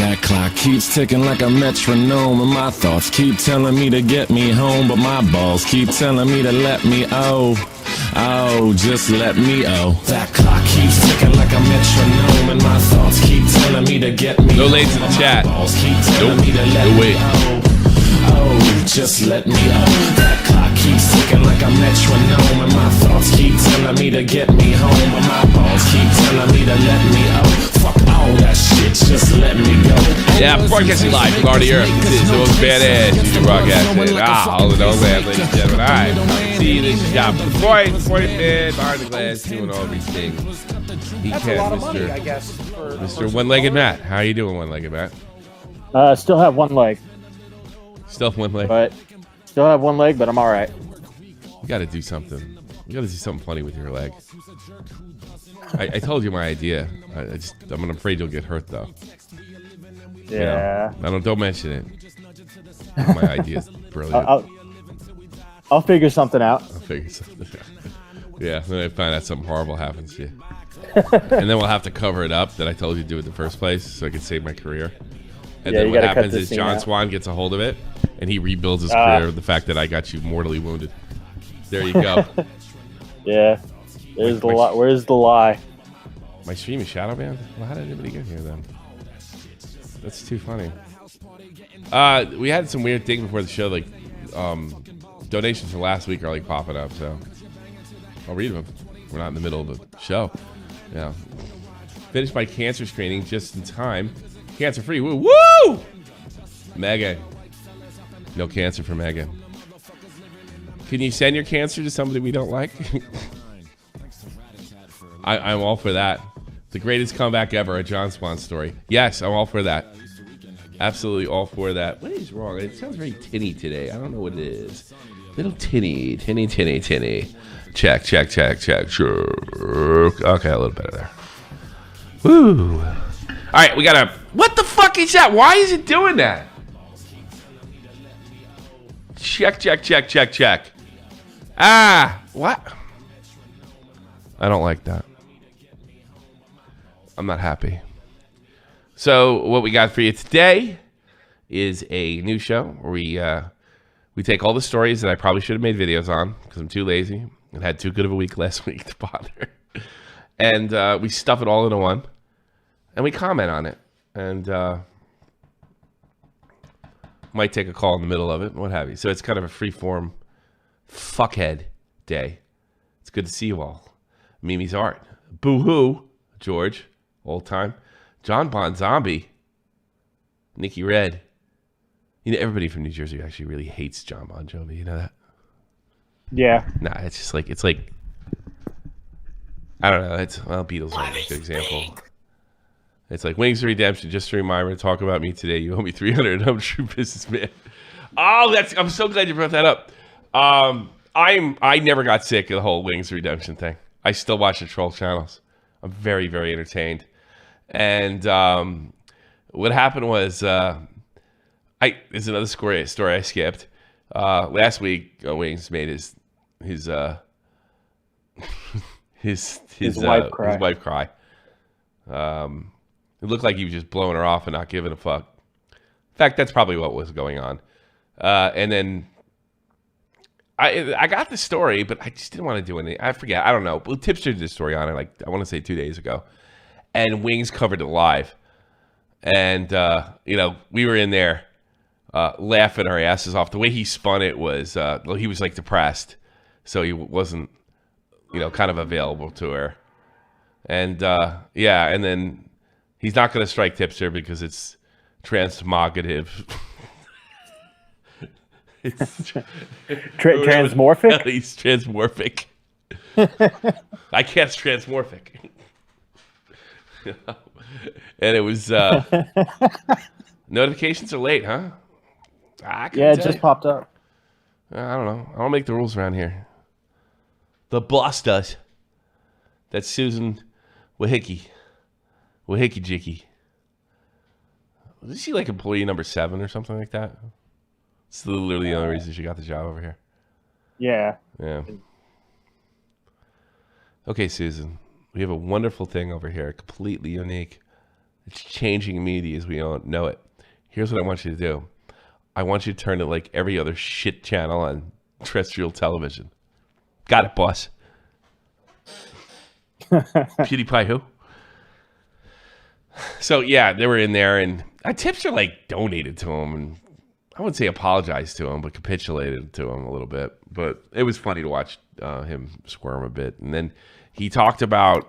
That clock keeps ticking like a metronome, and my thoughts keep telling me to get me home, but my balls keep telling me to let me just let me That clock keeps ticking like a metronome, and my thoughts keep telling me to get me no lates in the chat. Just let me That clock keeps ticking like a metronome, and my thoughts keep telling me to get me home, but my balls keep telling me to let me Fuck all that shit, just let me go. Yeah, broadcasting live from Art of Europe. This is the most badass DJ broadcasting. All of those lands, ladies and gentlemen. All right, see this shop. Boy, bed, behind the glass, doing all these things. That's a lot of money, I guess. Mr. One-Legged Matt. How are you doing, One-Legged Matt? Still have one leg. Still one leg? But still have one leg, but I'm all right. You got to do something. You got to do something funny with your leg. I told you my idea. I'm afraid you'll get hurt, though. Yeah. You know, don't mention it. My idea is brilliant. I'll figure something out. Yeah, then I find out something horrible happens to you. And then we'll have to cover it up that I told you to do it in the first place so I could save my career. And then what happens is John Swan gets a hold of it, and he rebuilds his career with the fact that I got you mortally wounded. There you go. Yeah. Where's the lie? My stream is shadow banned? Well, how did anybody get here then? That's too funny. We had some weird thing before the show, like donations for last week are like popping up, so I'll read them. We're not in the middle of the show. Yeah. Finished my cancer screening just in time. Cancer free. Woo! Woo! Megan. No cancer for Megan. Can you send your cancer to somebody we don't like? I'm all for that. The greatest comeback ever, a John Swan story. Yes, I'm all for that. Absolutely all for that. What is wrong? It sounds very tinny today. I don't know what it is. Little tinny. Check. Sure. Okay, a little better there. Woo. All right, we got what the fuck is that? Why is it doing that? Check. What? I don't like that. I'm not happy. So what we got for you today is a new show where we take all the stories that I probably should have made videos on because I'm too lazy and had too good of a week last week to bother. And we stuff it all into one and we comment on it. And might take a call in the middle of it, what have you. So it's kind of a free-form fuckhead day. It's good to see you all. Mimi's Art. Boo-hoo, George, old time. John Bon Zombie. Nikki Red. You know, everybody from New Jersey actually really hates John Bon Jovi. You know that? Yeah. Nah, it's just like, I don't know. Beatles are a good example. It's like Wings of Redemption. Just a reminder to talk about me today. You owe me $300. I'm a true businessman. Oh, I'm so glad you brought that up. I never got sick of the whole Wings of Redemption thing. I still watch the troll channels. I'm very, very entertained. And what happened was, there's another story I skipped. Last week, Wings made his wife cry. It looked like he was just blowing her off and not giving a fuck. In fact, that's probably what was going on. And then I got the story, but I just didn't want to do anything. I forget. I don't know. Well, Tipster did a story on it, I want to say 2 days ago. And Wings covered it live. And, we were in there laughing our asses off. The way he spun it was, he was depressed. So he wasn't, kind of available to her. And, and then he's not going to strike Tipster because it's transmogative. Transmorphic? He's transmorphic. I can't transmorphic. And it was notifications are late, huh? It just popped up. I don't know. I don't make the rules around here. The boss does. That's Susan Wahiki Jicky. Is she employee number 7 or something like that? It's literally the only reason she got the job over here. Yeah. Okay, Susan. We have a wonderful thing over here, completely unique. It's changing media as we don't know it. Here's what I want you to do. I want you to turn it like every other shit channel on terrestrial television. Got it, boss. PewDiePie who? So, yeah, they were in there, and tips are, like, donated to him, and I wouldn't say apologized to him, but capitulated to him a little bit. But it was funny to watch him squirm a bit. And then he talked about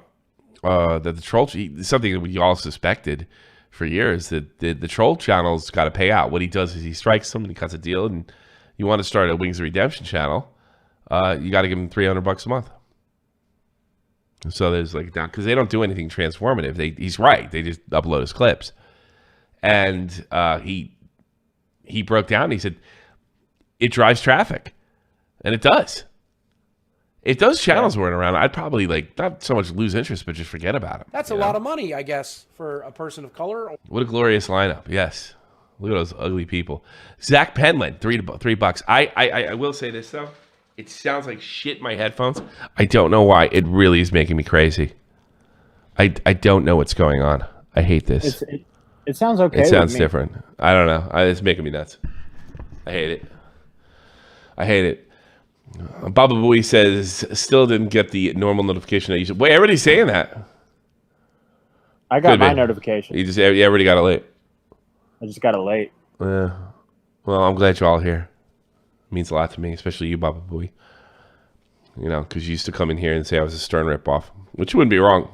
that the troll, something that we all suspected for years, that the troll channel's got to pay out. What he does is he strikes them and he cuts a deal, and you want to start a Wings of Redemption channel, you got to give him $300 a month. So there's like, because they don't do anything transformative. He's right. They just upload his clips. And he broke down and he said, it drives traffic. And it does. If those channels weren't around, I'd probably not so much lose interest, but just forget about them. That's a lot of money, I guess, for a person of color. What a glorious lineup. Yes. Look at those ugly people. Zach Penland, $3. I will say this, though. It sounds like shit in my headphones. I don't know why. It really is making me crazy. I don't know what's going on. I hate this. It sounds okay. It sounds different. I don't know. It's making me nuts. I hate it. Baba Booey says, still didn't get the normal notification that you should. Wait, everybody's saying that. I got my notification. You already got it late. I just got it late. Yeah. Well, I'm glad you're all here. It means a lot to me, especially you, Baba Booey. You know, because you used to come in here and say I was a Stern ripoff, which wouldn't be wrong.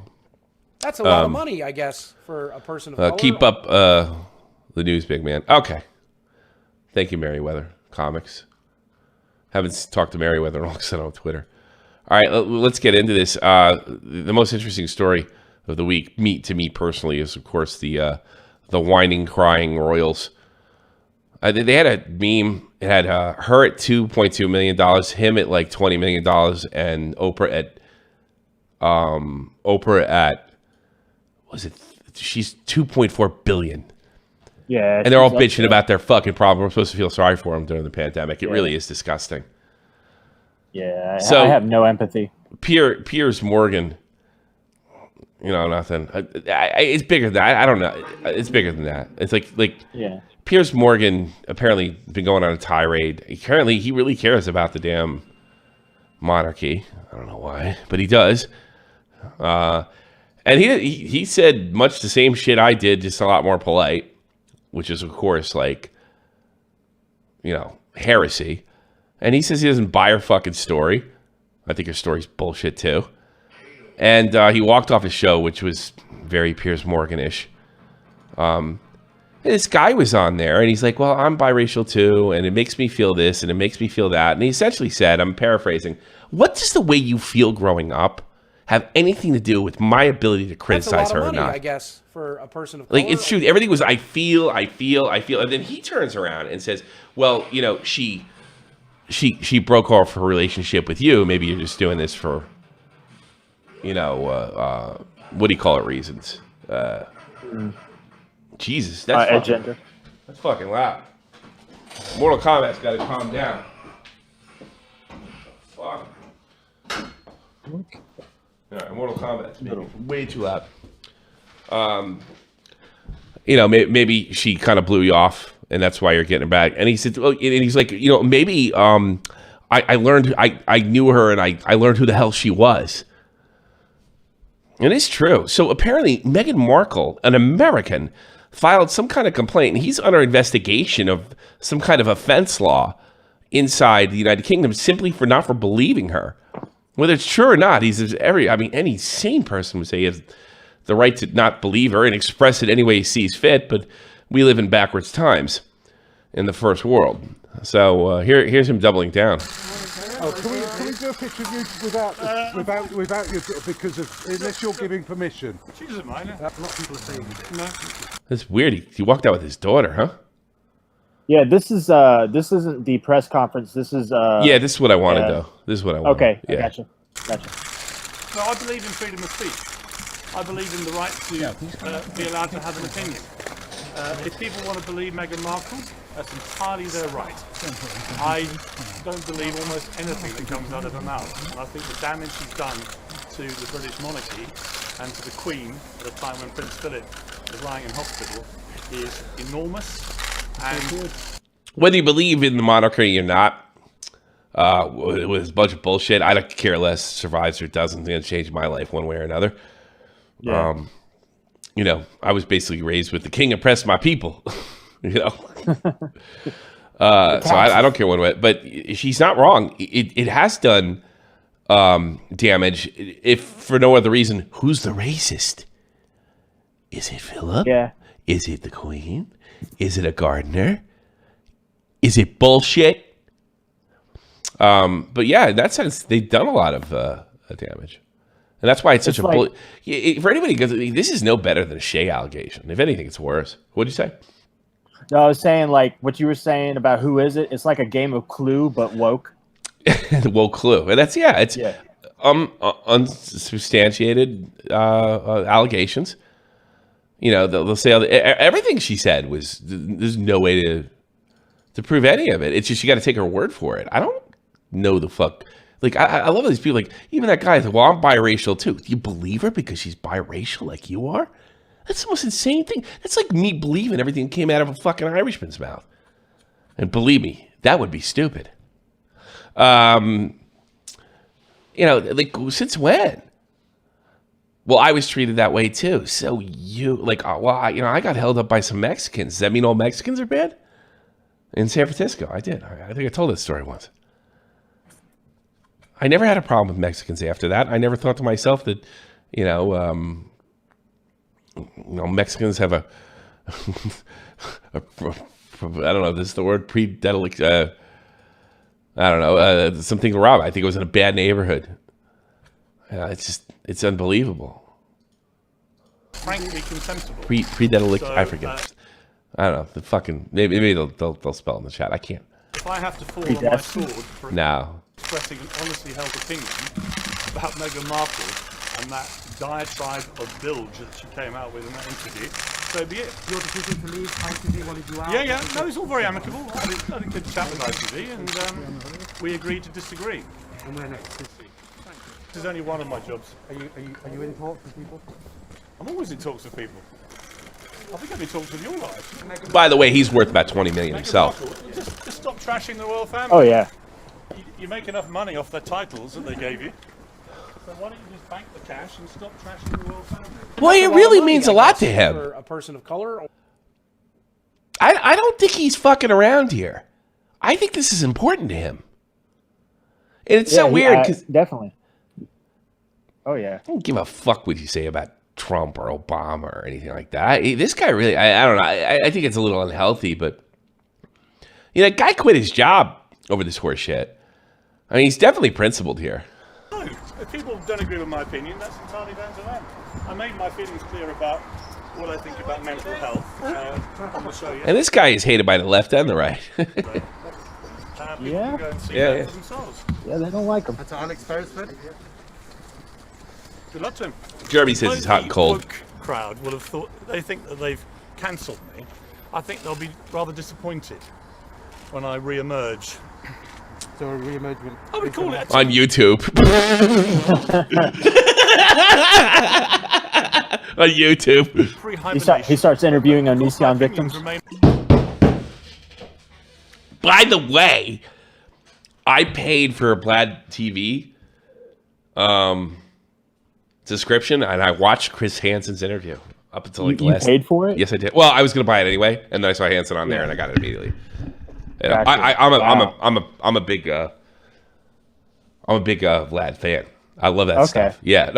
That's a lot of money, I guess, for a person of color. Keep up the news, big man. Okay. Thank you, Merriweather Comics. Haven't talked to Merriweather in a long time on Twitter. All right, let's get into this. The most interesting story of the week, to me personally, is, of course, the whining, crying Royals. They had a meme. It had her at $2.2 million, him at like $20 million, and Oprah at was it? She's $2.4 billion. Yeah, and they're all bitching about their fucking problem. We're supposed to feel sorry for them during the pandemic. It really is disgusting. Yeah, I have no empathy. Piers Morgan, nothing. It's bigger than that. I don't know. It's bigger than that. It's like Piers Morgan apparently been going on a tirade. He really cares about the damn monarchy. I don't know why, but he does. And he said much the same shit I did, just a lot more polite. Which is, of course, heresy. And he says he doesn't buy her fucking story. I think her story's bullshit, too. And he walked off his show, which was very Piers Morgan-ish. This guy was on there, and he's like, well, I'm biracial, too, and it makes me feel this, and it makes me feel that. And he essentially said, I'm paraphrasing, what does the way you feel growing up have anything to do with my ability to criticize her or not? I guess, for a person of color. It's true. Everything was I feel. And then he turns around and says, well, she broke off her relationship with you. Maybe you're just doing this for, what do you call it, reasons? Jesus, that's fucking loud. Mortal Kombat's got to calm down. Fuck. Mortal Kombat's way too loud. Maybe she kind of blew you off, and that's why you're getting her back. And he said, well, and he's like, maybe I learned, I knew her, and I learned who the hell she was. And it's true. So apparently, Meghan Markle, an American, filed some kind of complaint, and he's under investigation of some kind of offense law inside the United Kingdom simply for not for believing her. Whether it's true or not, any sane person would say he has the right to not believe her and express it any way he sees fit, but we live in backwards times in the first world. So here's him doubling down. Oh, can we do a picture of you without your, because of, unless you're giving permission? She doesn't mind it. A lot of people are saying no. That's weird. He walked out with his daughter, huh? Yeah, this isn't the press conference. This is yeah, this is what I wanted though. This is what I wanted. Okay, yeah. I gotcha. No, I believe in freedom of speech. I believe in the right to be allowed to have an opinion. If people want to believe Meghan Markle, that's entirely their right. I don't believe almost anything that comes out of her mouth. And I think the damage she's done to the British monarchy and to the Queen at a time when Prince Philip is lying in hospital is enormous. And whether you believe in the monarchy or not, it was a bunch of bullshit. I don't care less survives or doesn't. It's going to change my life one way or another. Yeah. You know, I was basically raised with the king oppressed my people. You know, so I don't care one way. But she's not wrong. It has done damage. If for no other reason, who's the racist? Is it Philip? Yeah. Is it the Queen? Is it a gardener? Is it bullshit? But yeah, in that sense, they've done a lot of damage. And that's why it's such a like, for anybody, because this is no better than a Shea allegation. If anything, it's worse. What'd you say? No, I was saying like what you were saying about who is it? It's like a game of Clue, but woke. Woke Clue. And that's, it's unsubstantiated allegations. You know, they'll say everything she said was, there's no way to prove any of it. It's just you got to take her word for it. I don't know the fuck. Like, I love these people. Like, even that guy, well, I'm biracial too. Do you believe her because she's biracial like you are? That's the most insane thing. That's like me believing everything came out of a fucking Irishman's mouth. And believe me, that would be stupid. You know, like, since when? Well, I was treated that way too. So you, like, I got held up by some Mexicans. Does that mean all Mexicans are bad? In San Francisco, I did. I think I told this story once. I never had a problem with Mexicans after that. I never thought to myself that, Mexicans have a I don't know, this is the word, I don't know, something to rob. I think it was in a bad neighborhood. It's unbelievable. frankly contemptible. I forget. I don't know. The fucking maybe they'll spell in the chat. I can't. If I have to fall on my sword for expressing an honestly held opinion about Meghan Markle and that diatribe of bilge that she came out with in that interview, so be it. Your decision to leave ITV wanted you out? Yeah. No, it's all very amicable. I had a good chat with ITV and we agreed to disagree. And where next? This is only one of my jobs. Are you in talks with people? I'm always in talks with people. I think I've been talking with your life. By the way, he's worth about 20 million himself. Just stop trashing the royal family. Oh yeah. You make enough money off their titles that they gave you. So why don't you just bank the cash and stop trashing the royal family? Well, it really means a lot to him. For a person of color. I don't think he's fucking around here. I think this is important to him. And it's so weird because definitely. Oh yeah. I don't give a fuck what you say about Trump or Obama or anything like that. This guy really, I don't know. I think it's a little unhealthy, but that guy quit his job over this horse shit. I mean, he's definitely principled here. No, if people don't agree with my opinion, that's entirely down to them. I made my feelings clear about what I think about mental health on the show. And this guy is hated by the left and the right. Yeah. Go and see themselves. Yeah, they don't like him. That's Alex Beresford. Good luck to him. Jeremy says he's hot and cold. The crowd will have thought they think that they've cancelled me. I think they'll be rather disappointed when I re-emerge. So a re-emerge will... I would call it on YouTube. On YouTube. He starts interviewing Onision victims. By the way, I paid for a Vlad TV subscription, and I watched Chris Hansen's interview up until like the last. You paid for it? Yes, I did. Well, I was going to buy it anyway, and then I saw Hansen on there, and I got it immediately. Yeah, I'm a big Vlad fan. I love that stuff. Yeah,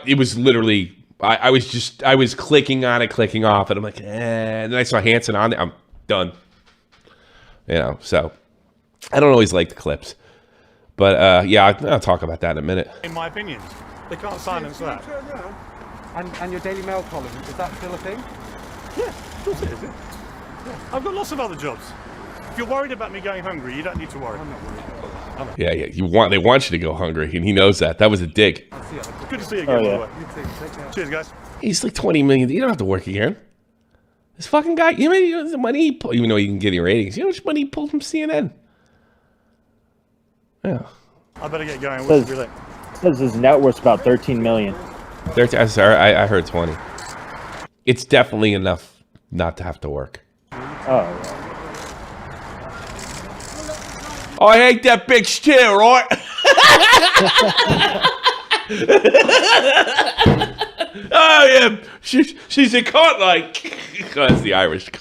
it was literally. I was clicking on it, clicking off, and I'm like, and then I saw Hansen on there. I'm done. So I don't always like the clips, but I'll talk about that in a minute. In my opinion, they can't silence that. And your Daily Mail column, is that still a thing? Yeah, of course it is. Yeah. I've got lots of other jobs. If you're worried about me going hungry, you don't need to worry. I'm not worried. Yeah. They want you to go hungry, and he knows that. That was a dig. Good to see you again, by the way. Cheers, guys. He's like 20 million. You don't have to work again. This fucking guy, you know the money he pulled, even though you can get any ratings, you know how much money he pulled from CNN? Yeah. I better get going. Says his net worth's about 13 million. 13, sorry, I heard 20. it's definitely enough not to have to work. Oh, Oh, I hate that bitch too, right? Oh yeah, she's a cunt, like. That's the Irish.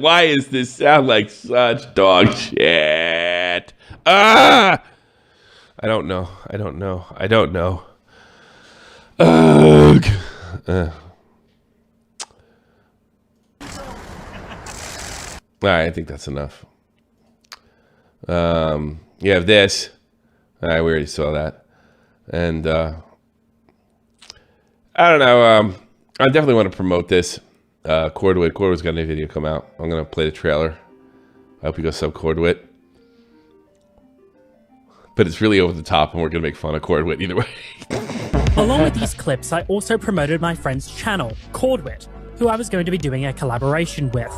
Why is this sound like such dog shit? Ah, I don't know. Ugh. All right, I think that's enough. You have this. All right, we already saw that. And I don't know. I definitely want to promote this. Cordwood. Cordwood's got a new video come out. I'm going to play the trailer. I hope you go sub Cordwood. But it's really over the top, and we're going to make fun of Cordwood either way. Along with these clips, I also promoted my friend's channel, Cordwood, who I was going to be doing a collaboration with.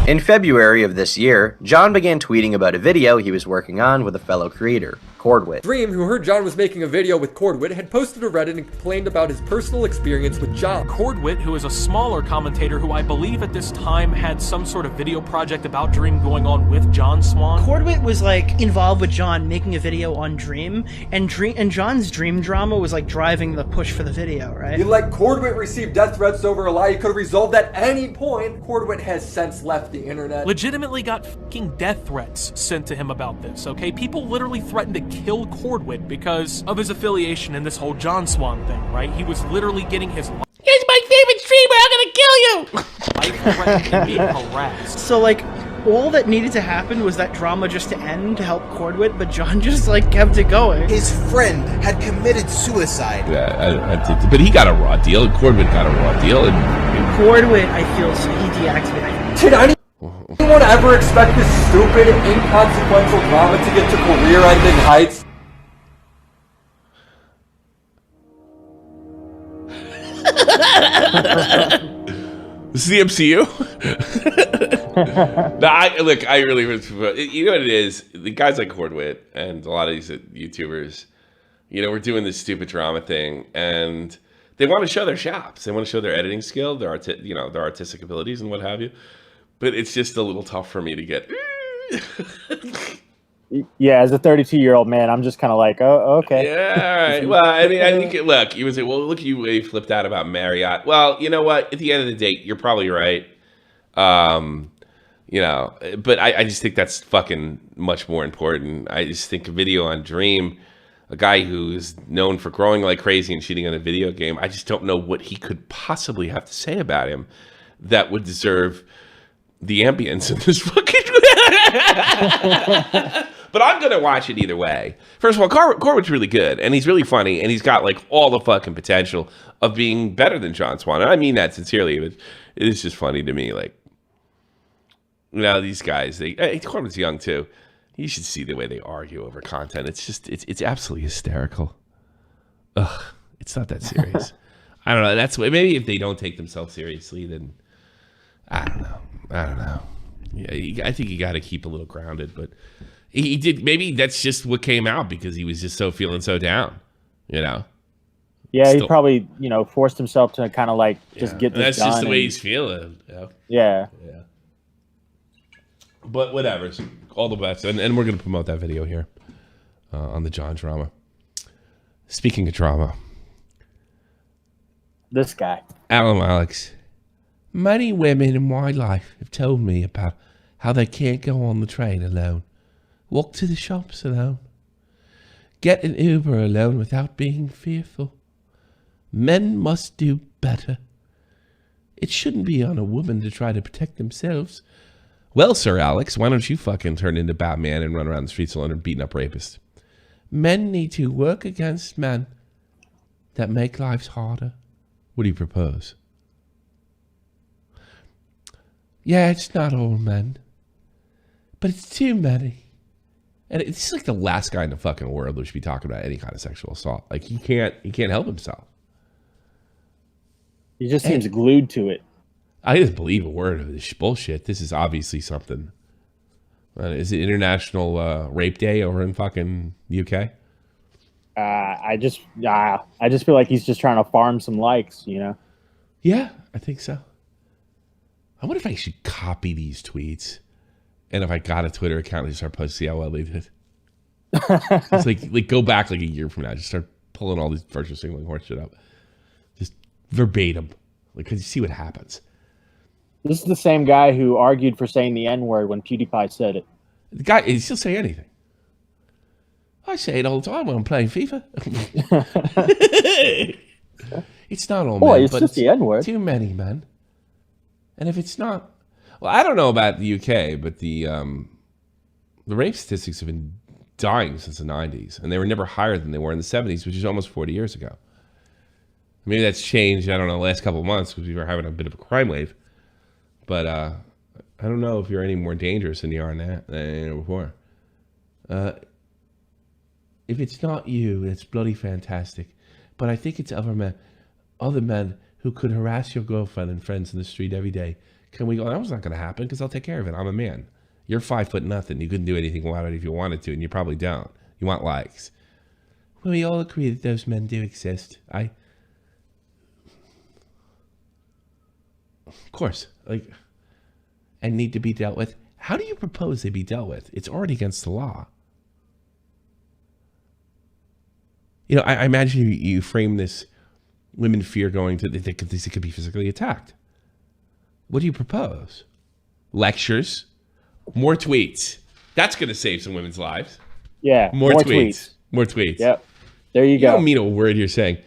In February of this year, John began tweeting about a video he was working on with a fellow creator, Cordwood. Dream, who heard John was making a video with Cordwood, had posted to Reddit and complained about his personal experience with John. Cordwood, who is a smaller commentator who I believe at this time had some sort of video project about Dream going on with John Swan. Cordwood was like involved with John making a video on Dream, and John's Dream drama was like driving the push for the video, right? He let Cordwood receive death threats over a lie he could have resolved at any point. Cordwood has since left the internet. Legitimately got fucking death threats sent to him about this, okay? People literally threatened to kill Cordwood because of his affiliation in this whole John Swan thing, right? He was literally getting his He's my favorite streamer, I'm gonna kill you! life threatened and being harassed. So like, all that needed to happen was that drama just to end to help Cordwood, but John just like kept it going. His friend had committed suicide. Yeah, but he got a raw deal. Cordwood got a raw deal. Cordwood, I feel, so he deactivated. Did anyone ever expect this stupid, inconsequential drama to get to career-ending heights? This is the MCU? No, I really, you know what it is? The guys like Cordwood and a lot of these YouTubers, you know, we're doing this stupid drama thing, and they want to show their chops. They want to show their editing skill, their their artistic abilities and what have you. But it's just a little tough for me to get. Yeah, as a 32-year-old man, I'm just kind of like, oh, okay. Yeah, all right. Well, I mean, I think, look, you would say, well, look at you way flipped out about Marriott. Well, you know what? At the end of the day, you're probably right. You know, but I just think that's fucking much more important. I just think a video on Dream, a guy who's known for growing like crazy and cheating on a video game, I just don't know what he could possibly have to say about him that would deserve the ambience of this fucking. But I'm gonna watch it either way. First of all, Cordwood's really good, and he's really funny, and he's got like all the fucking potential of being better than John Swan, and I mean that sincerely. But it is just funny to me, like, you know, these guys. Cordwood's young too. You should see the way they argue over content. It's just, it's absolutely hysterical. Ugh, it's not that serious. I don't know. That's maybe if they don't take themselves seriously, then I don't know. Yeah, I think you got to keep a little grounded, but he did. Maybe that's just what came out because he was just feeling so down, you know. Yeah, he probably, you know, forced himself to kind of like just get this that's done. Just the way he's feeling. You know? Yeah. But whatever. So all the best, and we're gonna promote that video here on the John drama. Speaking of drama, this guy, Alex. Many women in my life have told me about how they can't go on the train alone, walk to the shops alone, get an Uber alone without being fearful. Men must do better. It shouldn't be on a woman to try to protect themselves. Well, Sir Alex, why don't you fucking turn into Batman and run around the streets alone and beating up rapists? Men need to work against men that make lives harder. What do you propose? Yeah, it's not all men, but it's too many. And it's like the last guy in the fucking world who should be talking about any kind of sexual assault. Like he can't help himself. He just seems glued to it. I just believe a word of this bullshit. This is obviously something. Is it International Rape Day over in fucking UK? I just feel like he's just trying to farm some likes, you know? Yeah, I think so. I wonder if I should copy these tweets, and if I got a Twitter account, just start posting, see how well they did. It's like go back like a year from now, just start pulling all these virtual signaling horse shit up, just verbatim, like, cause you see what happens. This is the same guy who argued for saying the N-word when PewDiePie said it. The guy, he still say anything. I say it all the time when I'm playing FIFA. It's not all men, it's but just the N-word. Too many, man. And if it's not, well, I don't know about the UK, but the rape statistics have been dying since the 90s, and they were never higher than they were in the 70s, which is almost 40 years ago. Maybe that's changed, I don't know, the last couple of months because we were having a bit of a crime wave. But I don't know if you're any more dangerous than you are now than before. If it's not you, it's bloody fantastic. But I think it's other men who could harass your girlfriend and friends in the street every day. Can we go, that was not going to happen because I'll take care of it. I'm a man. You're 5'0". You couldn't do anything about it if you wanted to, and you probably don't. You want likes. Well, we all agree that those men do exist. Of course, like, and need to be dealt with. How do you propose they be dealt with? It's already against the law. You know, I imagine you frame this, women fear going to, they could be physically attacked. What do you propose? Lectures? More tweets. That's going to save some women's lives. Yeah. More tweets. More tweets. Yep. There you go. You don't mean a word you're saying.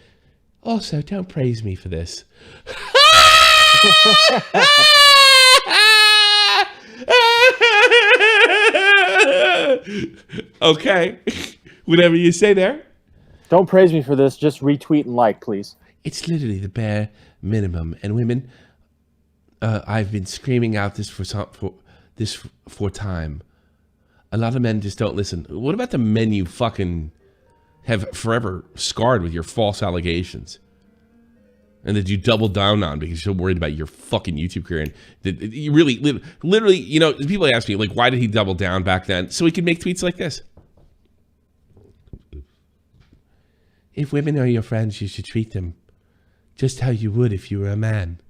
Also, don't praise me for this. Okay. Whatever you say there. Don't praise me for this. Just retweet and like, please. It's literally the bare minimum. And women, I've been screaming out this for time. A lot of men just don't listen. What about the men you fucking have forever scarred with your false allegations? And that you double down on because you're worried about your fucking YouTube career. And that you really, literally, you know, people ask me, like, why did he double down back then? So he could make tweets like this. If women are your friends, you should treat them just how you would if you were a man.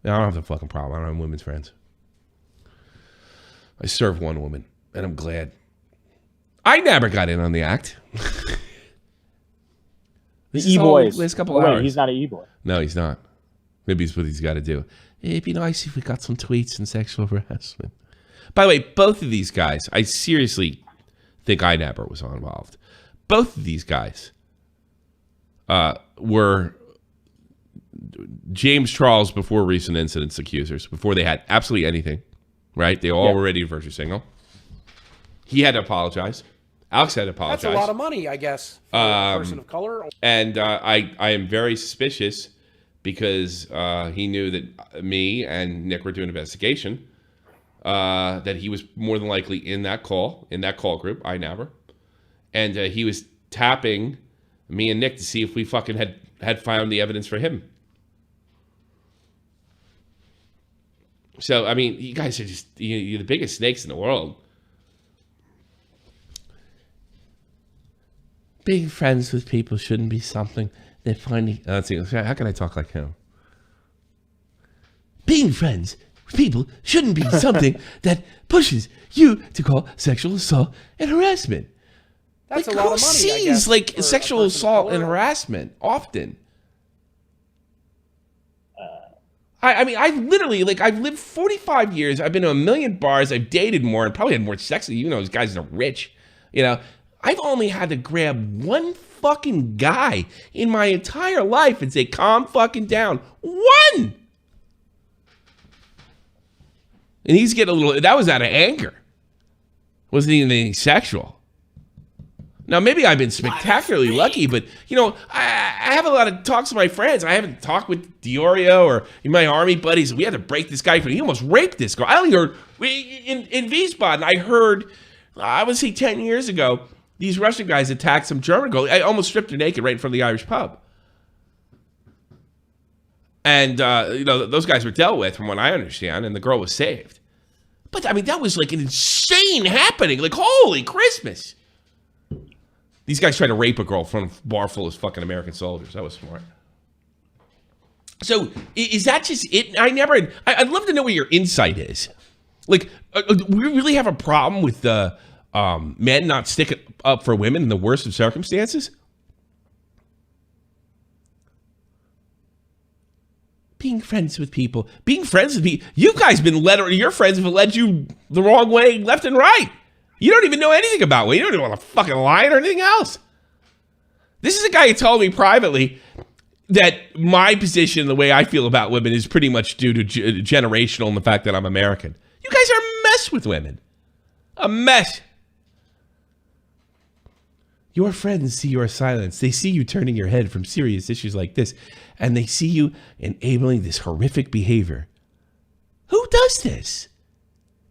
Now, I don't have the fucking problem. I don't have women's friends. I serve one woman, and I'm glad. I never got in on the act. The E-boys. Last couple hours. Wait, he's not an E-boy. No, he's not. Maybe it's what he's got to do. It'd be nice if we got some tweets and sexual harassment. By the way, both of these guys, I seriously think I never was involved. Both of these guys were James Charles before recent incidents accusers, before they had absolutely anything, right? They all were ready to virtue signal. He had to apologize. Alex had to apologize. That's a lot of money, I guess, for a person of color. And I am very suspicious because he knew that me and Nick were doing an investigation, that he was more than likely in that call group, I never. And he was tapping me and Nick to see if we fucking had found the evidence for him. So, I mean, you guys are just, you're the biggest snakes in the world. Being friends with people shouldn't be something that finally... let's see, how can I talk like him? Being friends with people shouldn't be something that pushes you to call sexual assault and harassment. That's like, a lot who of money, sees like sexual assault and harassment often? I mean, I've literally, like, I've lived 45 years. I've been to 1 million bars. I've dated more and probably had more sex than you know. Those guys are rich, you know. I've only had to grab one fucking guy in my entire life and say, calm fucking down. One! And he's getting a little, that was out of anger. Wasn't even anything sexual. Now, maybe I've been spectacularly lucky, but, you know, I have a lot of talks with my friends. I haven't talked with Diorio or my army buddies. We had to break this guy. He almost raped this girl. I only heard, in Wiesbaden, I heard, I would say 10 years ago, these Russian guys attacked some German girl. I almost stripped her naked right in front of the Irish pub. And, you know, those guys were dealt with, from what I understand, and the girl was saved. But, I mean, that was like an insane happening. Like, holy Christmas. These guys tried to rape a girl from a bar full of fucking American soldiers. That was smart. So is that just it? I'd love to know what your insight is. Like, we really have a problem with the men not sticking up for women in the worst of circumstances? Being friends with people. You guys your friends have led you the wrong way left and right. You don't even know anything about women. You don't even want to fucking lie or anything else. This is a guy who told me privately that my position, the way I feel about women, is pretty much due to generational and the fact that I'm American. You guys are a mess with women. A mess. Your friends see your silence. They see you turning your head from serious issues like this, and they see you enabling this horrific behavior. Who does this?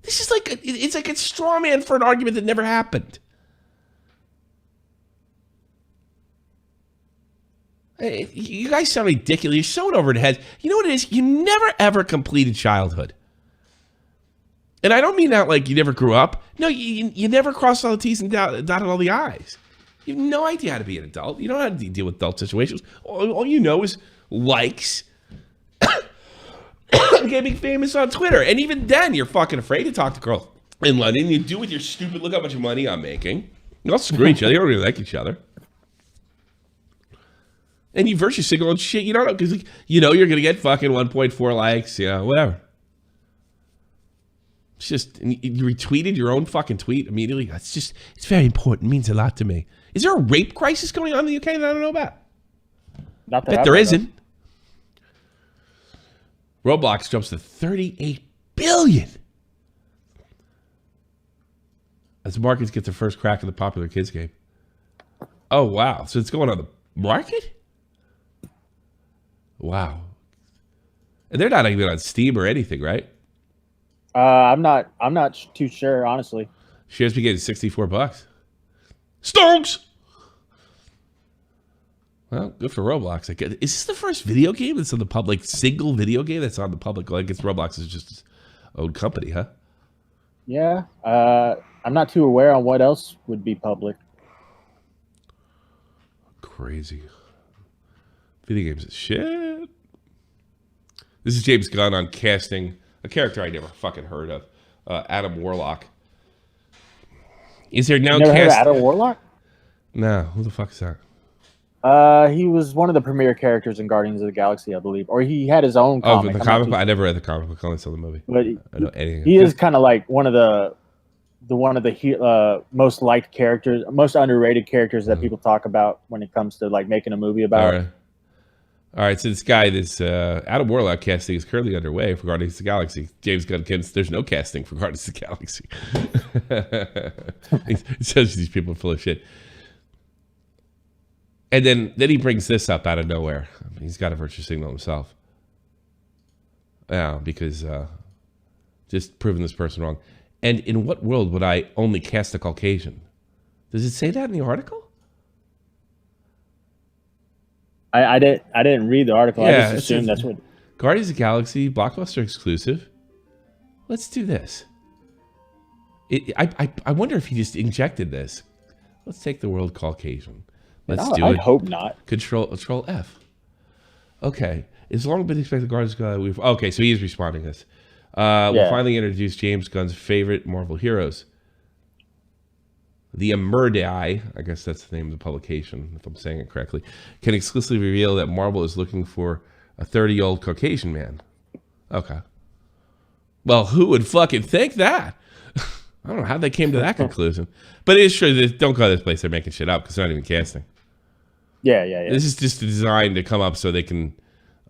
This is like it's like a straw man for an argument that never happened. You guys sound ridiculous. You're so over the head. You know what it is? You never ever completed childhood. And I don't mean that like you never grew up. No, you never crossed all the T's and dotted all the I's. You have no idea how to be an adult. You don't know how to deal with adult situations. All you know is likes. Getting famous on Twitter. And even then, you're fucking afraid to talk to girls in London. You do with your stupid, look how much money I'm making. You'll screw each other. You don't really like each other. And you virtue signal and shit. You don't know, because you know you're going to get fucking 1.4 likes, whatever. It's just, you retweeted your own fucking tweet immediately. It's very important. It means a lot to me. Is there a rape crisis going on in the UK that I don't know about? Not that Bet there isn't. Roblox jumps to 38 billion. As markets get their first crack at the popular kids game. Oh, wow. So it's going on the market? Wow. And they're not even on Steam or anything, right? I'm not too sure, honestly. Shares begin at $64. Stonks! Well, good for Roblox. I guess. Is this the first video game that's on the public, single video game that's on the public? I guess Roblox is just its own company, huh? Yeah. I'm not too aware on what else would be public. Crazy. Video games is shit. This is James Gunn on casting a character I never fucking heard of, Adam Warlock. Is there now Never heard of Adam Warlock? No, who the fuck is that? He was one of the premier characters in Guardians of the Galaxy, I believe, or he had his own comic. Oh, the comic book? I never read the comic book. I only saw the movie. But I don't know anything. He is kind of like one of the most liked characters, most underrated characters that people talk about when it comes to like making a movie about. All right. So this guy, Adam Warlock casting is currently underway for Guardians of the Galaxy. James Gunn, there's no casting for Guardians of the Galaxy. He says these people are full of shit. And then he brings this up out of nowhere. I mean, he's got a virtue signal himself. Yeah, because just proving this person wrong. And in what world would I only cast a Caucasian? Does it say that in the article? I didn't read the article. Yeah, I just assumed that's what. Guardians of the Galaxy, Blockbuster exclusive. Let's do this. I wonder if he just injected this. Let's take the word Caucasian. Let's do it. I hope not. Control F. Okay. It's long been expected Guardians of the Galaxy. Okay, so he is responding to this. We'll finally introduce James Gunn's favorite Marvel heroes. The Emerdi, I guess that's the name of the publication, if I'm saying it correctly, can exclusively reveal that Marvel is looking for a 30-year-old Caucasian man. Okay. Well, who would fucking think that? I don't know how they came to that conclusion. But it is true that don't go to this place. They're making shit up because they're not even casting. Yeah. This is just designed to come up so they can...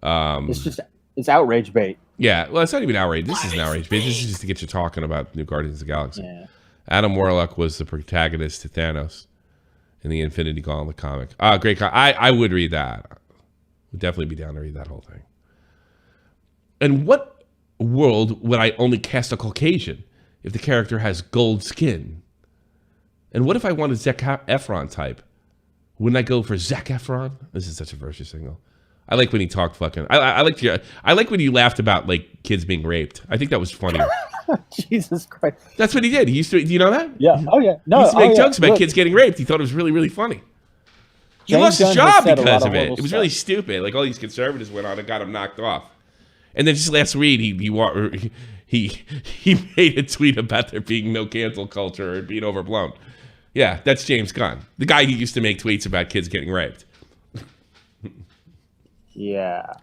It's outrage bait. Yeah, well, it's not even outrage. This is an outrage bait. This is just to get you talking about new Guardians of the Galaxy. Yeah. Adam Warlock was the protagonist to Thanos in the Infinity Gauntlet comic. Great comic. I would read that. Would definitely be down to read that whole thing. And what world would I only cast a Caucasian if the character has gold skin? And what if I wanted Zac Efron type? Wouldn't I go for Zac Efron? This is such a virtue signal. I like when he talked fucking. I like when you laughed about like kids being raped. I think that was funnier. Jesus Christ. That's what he did. He used to. Do you know that? Yeah. Oh yeah. No. He used to make jokes about Look, kids getting raped. He thought it was really, really funny. He James lost his Gunn job has said a because lot of of it. horrible It was stuff. really stupid. Like all these conservatives went on and got him knocked off. And then just last week, he made a tweet about there being no cancel culture or being overblown. Yeah, that's James Gunn, the guy who used to make tweets about kids getting raped. Yeah.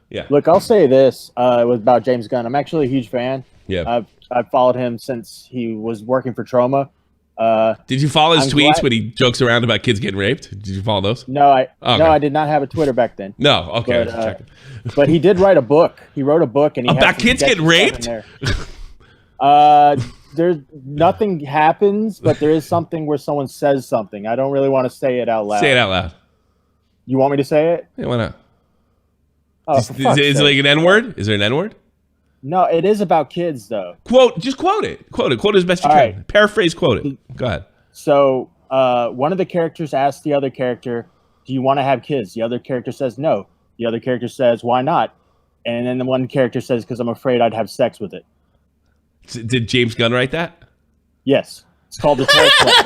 Yeah. Look, I'll say this about James Gunn. I'm actually a huge fan. Yeah. I've followed him since he was working for Troma. Did you follow his tweets when he jokes around about kids getting raped? Did you follow those? No, Okay. I did not have a Twitter back then. No, okay. But he did write a book. He wrote a book and he about had some kids getting sketches raped. in there. There's nothing happens, but there is something where someone says something. I don't really want to say it out loud. Say it out loud. You want me to say it? Yeah, why not? Oh, Is it like an N-word? Is there an N-word? No, it is about kids though. Just quote it. Quote it as best you All can. right. Paraphrase, quote it. Go ahead. So one of the characters asks the other character, "Do you want to have kids?" The other character says no. The other character says, "Why not?" And then the one character says, "Because I'm afraid I'd have sex with it." Did James Gunn write that? Yes. It's called the Toy Collector.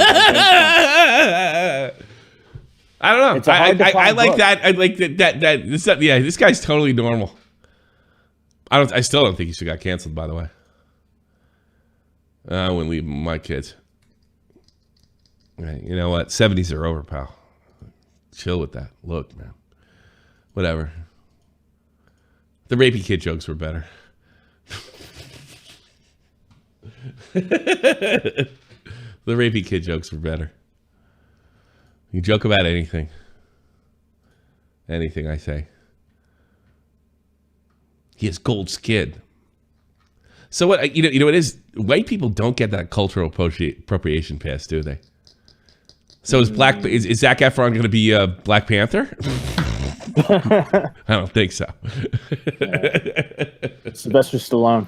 I don't know. It's a hard to I find like book. that. I like that. Yeah, this guy's totally normal. I still don't think he should got canceled. By the way, I wouldn't leave my kids. Right, you know what? 70s are over, pal. Chill with that. Look, man. Whatever. The rapey kid jokes were better. The rapey kid jokes were better. You joke about anything. Anything I say. He has gold skin. So what? You know it is. White people don't get that cultural appropriation pass, do they? So is Zac Efron going to be Black Panther? I don't think so. Sylvester Stallone.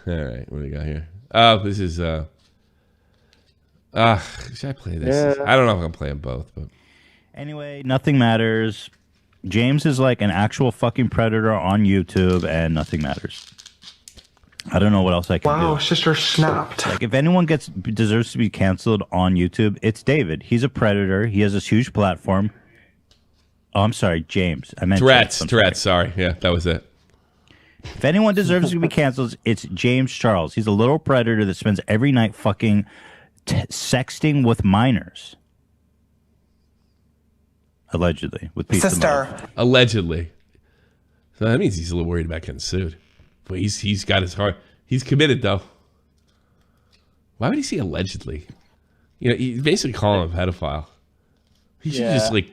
All right, what do we got here? Oh, this is should I play this? Yeah. I don't know if I'm playing both, but Anyway, nothing matters. James is like an actual fucking predator on YouTube, and nothing matters. I don't know what else I can do. Wow, sister snapped. Like, if anyone deserves to be canceled on YouTube, it's David. He's a predator. He has this huge platform. Oh, I'm sorry, James. I meant Tourette's. Sorry, yeah, that was it. If anyone deserves to be canceled, it's James Charles. He's a little predator that spends every night fucking sexting with minors. Allegedly, with pizza. Allegedly. So that means he's a little worried about getting sued. But he's got his heart. He's committed though. Why would he say allegedly? You know, he's basically calling him a pedophile. He should just like,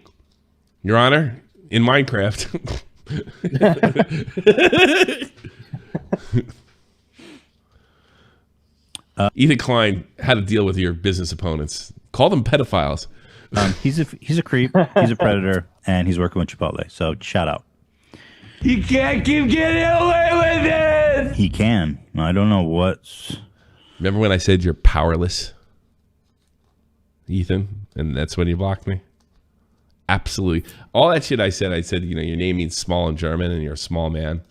Your Honor, in Minecraft. Ethan Klein had to deal with your business opponents. Call them pedophiles. He's a creep. He's a predator, and he's working with Chipotle. So shout out. You can't keep getting away with it. He can. I don't know what's. Remember when I said you're powerless, Ethan, and that's when you blocked me? Absolutely. All that shit I said, you know, your name means small in German and you're a small man.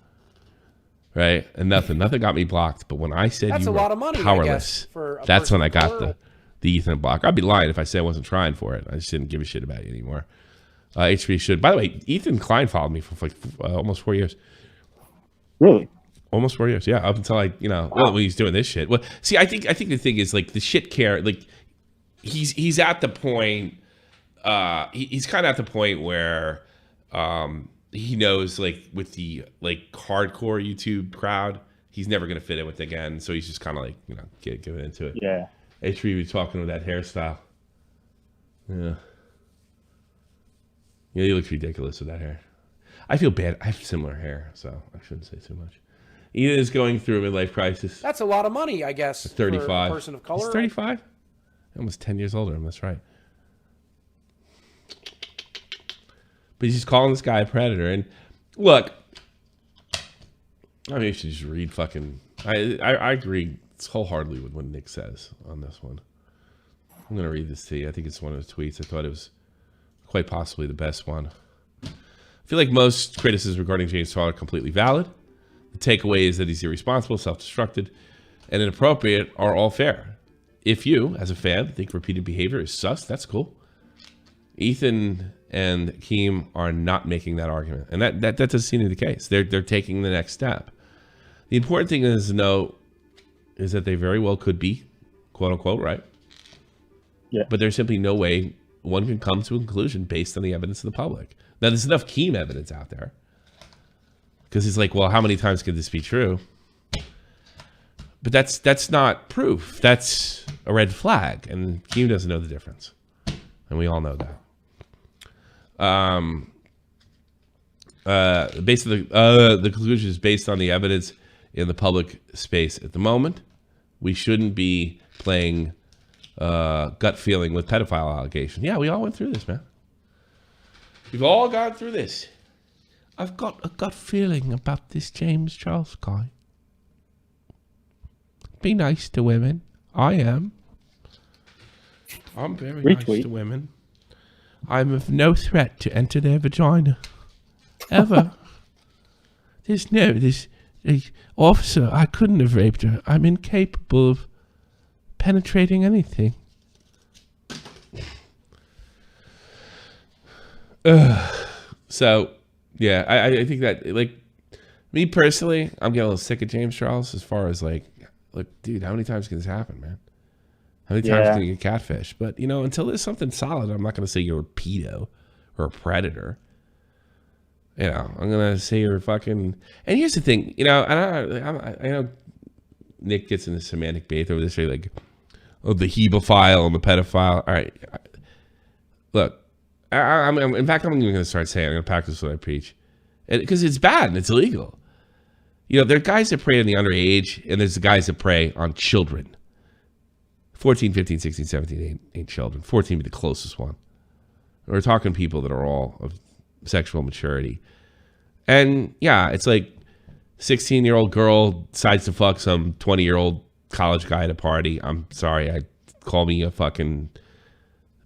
Right? And nothing got me blocked. But when I said That's you a were lot of money, I powerless, guess, for a that's when person I of got color. the Ethan block. I'd be lying if I said I wasn't trying for it. I just didn't give a shit about you anymore. H3 should. By the way, Ethan Klein followed me for like almost 4 years. Really? Almost 4 years, yeah. Up until when he's doing this shit. Well, see, I think the thing is like the shit care. Like he's at the point. He's kind of at the point where he knows like with the like hardcore YouTube crowd, he's never gonna fit in with it again. So he's just kind of like giving into it. Yeah. H3 was talking with that hairstyle. Yeah. Yeah, he looks ridiculous with that hair. I feel bad. I have similar hair, so I shouldn't say too much. Ethan is going through a midlife crisis. That's a lot of money, I guess. 35. For a person of color. He's 35? Almost 10 years older. That's right. But he's just calling this guy a predator. And look, I mean, you should just read fucking. I agree wholeheartedly with what Nick says on this one. I'm going to read this to you. I think it's one of the tweets. I thought it was quite possibly the best one. I feel like most criticisms regarding James Charles are completely valid. The takeaway is that he's irresponsible, self-destructed, and inappropriate are all fair. If you, as a fan, think repeated behavior is sus, that's cool. Ethan and Keem are not making that argument. And that doesn't seem to be the case. They're taking the next step. The important thing is to know is that they very well could be, quote unquote, right? Yeah. But there's simply no way one can come to a conclusion based on the evidence of the public. Now, there's enough Keem evidence out there. Because he's like, well, how many times could this be true? But that's not proof. That's a red flag. And Keem doesn't know the difference. And we all know that. Basically, the conclusion is based on the evidence in the public space at the moment. We shouldn't be playing gut feeling with pedophile allegations. Yeah, we all went through this, man. We've all gone through this. I've got a gut feeling about this James Charles guy. Be nice to women. I am. I'm very nice to women. I'm of no threat to enter their vagina. Ever. This officer, I couldn't have raped her. I'm incapable of penetrating anything. So, yeah, I think that, like, me personally, I'm getting a little sick of James Charles as far as, like, look, dude, how many times can this happen, man? How many times can you get catfish? But, you know, until there's something solid, I'm not going to say you're a pedo or a predator. You know, I'm going to say you're fucking... And here's the thing, you know, I know Nick gets in the semantic bathe over this, like, oh, the hebephile and the pedophile. All right. Look, in fact, I'm even going to start saying, I'm going to practice what I preach. Because it's bad and it's illegal. You know, there are guys that prey on the underage, and there's the guys that prey on children. 14, 15, 16, 17 ain't children. 14 would be the closest one. We're talking people that are all of sexual maturity. And, yeah, it's like 16-year-old girl decides to fuck some 20-year-old college guy at a party. I'm sorry, call me a fucking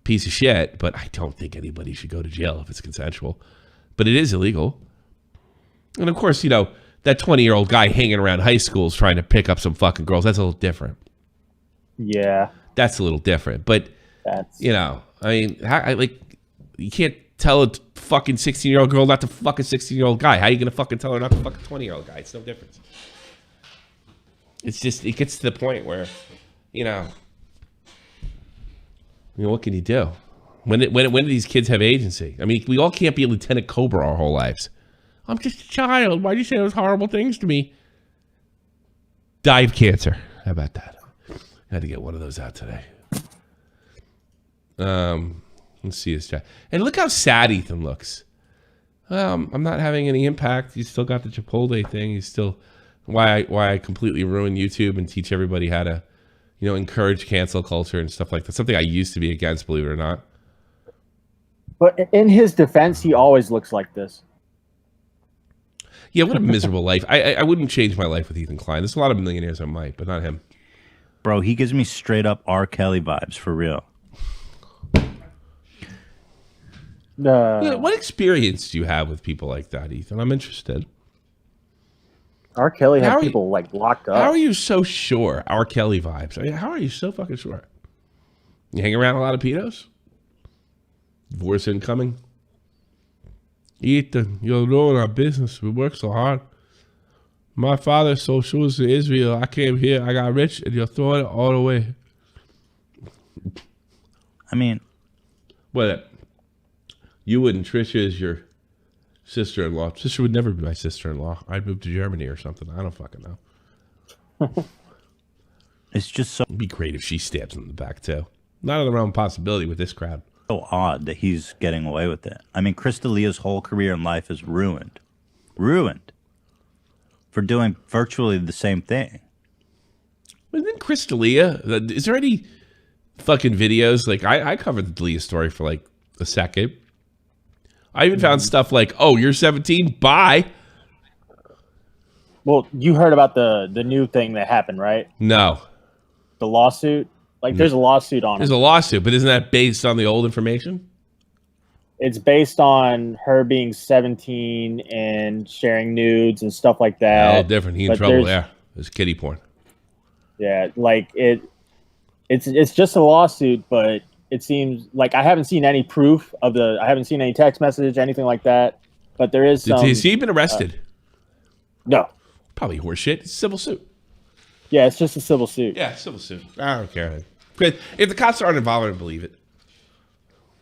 piece of shit, but I don't think anybody should go to jail if it's consensual. But it is illegal. And, of course, you know, that 20-year-old guy hanging around high schools trying to pick up some fucking girls, that's a little different. Yeah. That's a little different. But, you know, I mean, you can't tell a fucking 16-year-old girl not to fuck a 16-year-old guy. How are you going to fucking tell her not to fuck a 20-year-old guy? It's no difference. It's just, it gets to the point where, you know, what can you do? When do these kids have agency? I mean, we all can't be Lieutenant Cobra our whole lives. I'm just a child. Why'd you say those horrible things to me? Die of cancer. How about that? I had to get one of those out today. Let's see this guy. And look how sad Ethan looks. I'm not having any impact. He's still got the Chipotle thing. He's still why I completely ruin YouTube and teach everybody how to, you know, encourage cancel culture and stuff like that. Something I used to be against, believe it or not. But in his defense, he always looks like this. Yeah, what a miserable life. I wouldn't change my life with Ethan Klein. There's a lot of millionaires I might, but not him. Bro, he gives me straight up R. Kelly vibes, for real. Yeah, what experience do you have with people like that, Ethan? I'm interested. R. Kelly had people like locked up. How are you so sure? R. Kelly vibes. I mean, how are you so fucking sure? You hang around a lot of pedos? Divorce incoming? Ethan, you're ruining our business. We work so hard. My father sold shoes to Israel. I came here, I got rich, and you're throwing it all away. I mean, what? You wouldn't. Trisha is your sister-in-law. Trisha would never be my sister-in-law. I'd move to Germany or something. I don't fucking know. It's just so... It'd be great if she stabs him in the back, too. Not in the realm of possibility with this crowd. So odd that he's getting away with it. I mean, Chris D'Elia's whole career in life is ruined. Ruined. For doing virtually the same thing. But then Chris D'Elia, is there any fucking videos? Like, I covered the D'Elia story for like a second. I even found stuff like, oh, you're 17? Bye. Well, you heard about the new thing that happened, right? No. The lawsuit? Like, there's a lawsuit on There's it. a lawsuit, but isn't that based on the old information? It's based on her being 17 and sharing nudes and stuff like that. A little different. He in But trouble there's- there. There's kiddie porn. Yeah, like it's just a lawsuit, but it seems like I haven't seen any proof of I haven't seen any text message, anything like that. But there is some. Has he been arrested? No. Probably horseshit. It's a civil suit. Yeah, it's just a civil suit. Yeah, civil suit. I don't care. Because if the cops aren't involved, I don't believe it.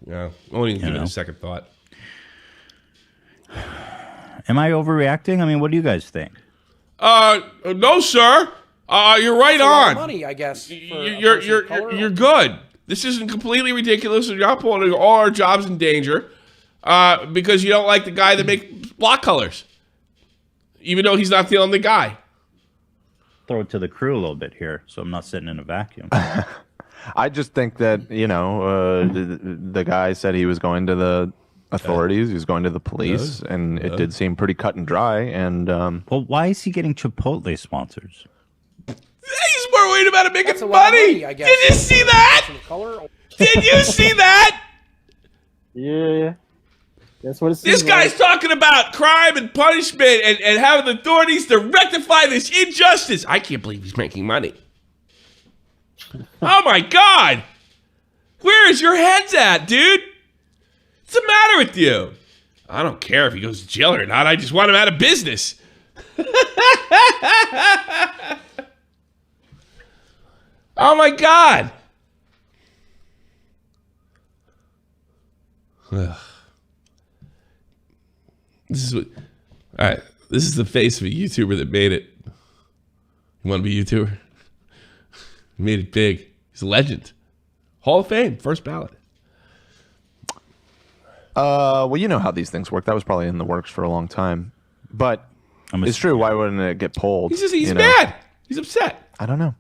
Yeah, I won't even give it a second thought. Am I overreacting? I mean, what do you guys think? No, sir. You're right It's a lot on. of money, I guess. You're good. This isn't completely ridiculous. You're not putting all our jobs in danger because you don't like the guy that makes block colors, even though he's not the only guy. Throw it to the crew a little bit here, so I'm not sitting in a vacuum. I just think that, the guy said he was going to the authorities, he was going to the police, and it did seem pretty cut and dry. And well, why is he getting Chipotle sponsors? He's more worried about it making That's a lot of money. money, I guess. Did you see that? Did you see that? Yeah. That's what it This seems guy's like. talking about crime and punishment and having the authorities to rectify this injustice. I can't believe he's making money. Oh my God. Where is your heads at, dude? What's the matter with you? I don't care if he goes to jail or not. I just want him out of business. Oh my God. Ugh. This is what. All right, this is the face of a YouTuber that made it. You want to be a YouTuber? He made it big. He's a legend. Hall of Fame, first ballot. well, you know how these things work. That was probably in the works for a long time. But it's true. Why wouldn't it get pulled? He's mad. He's upset. I don't know.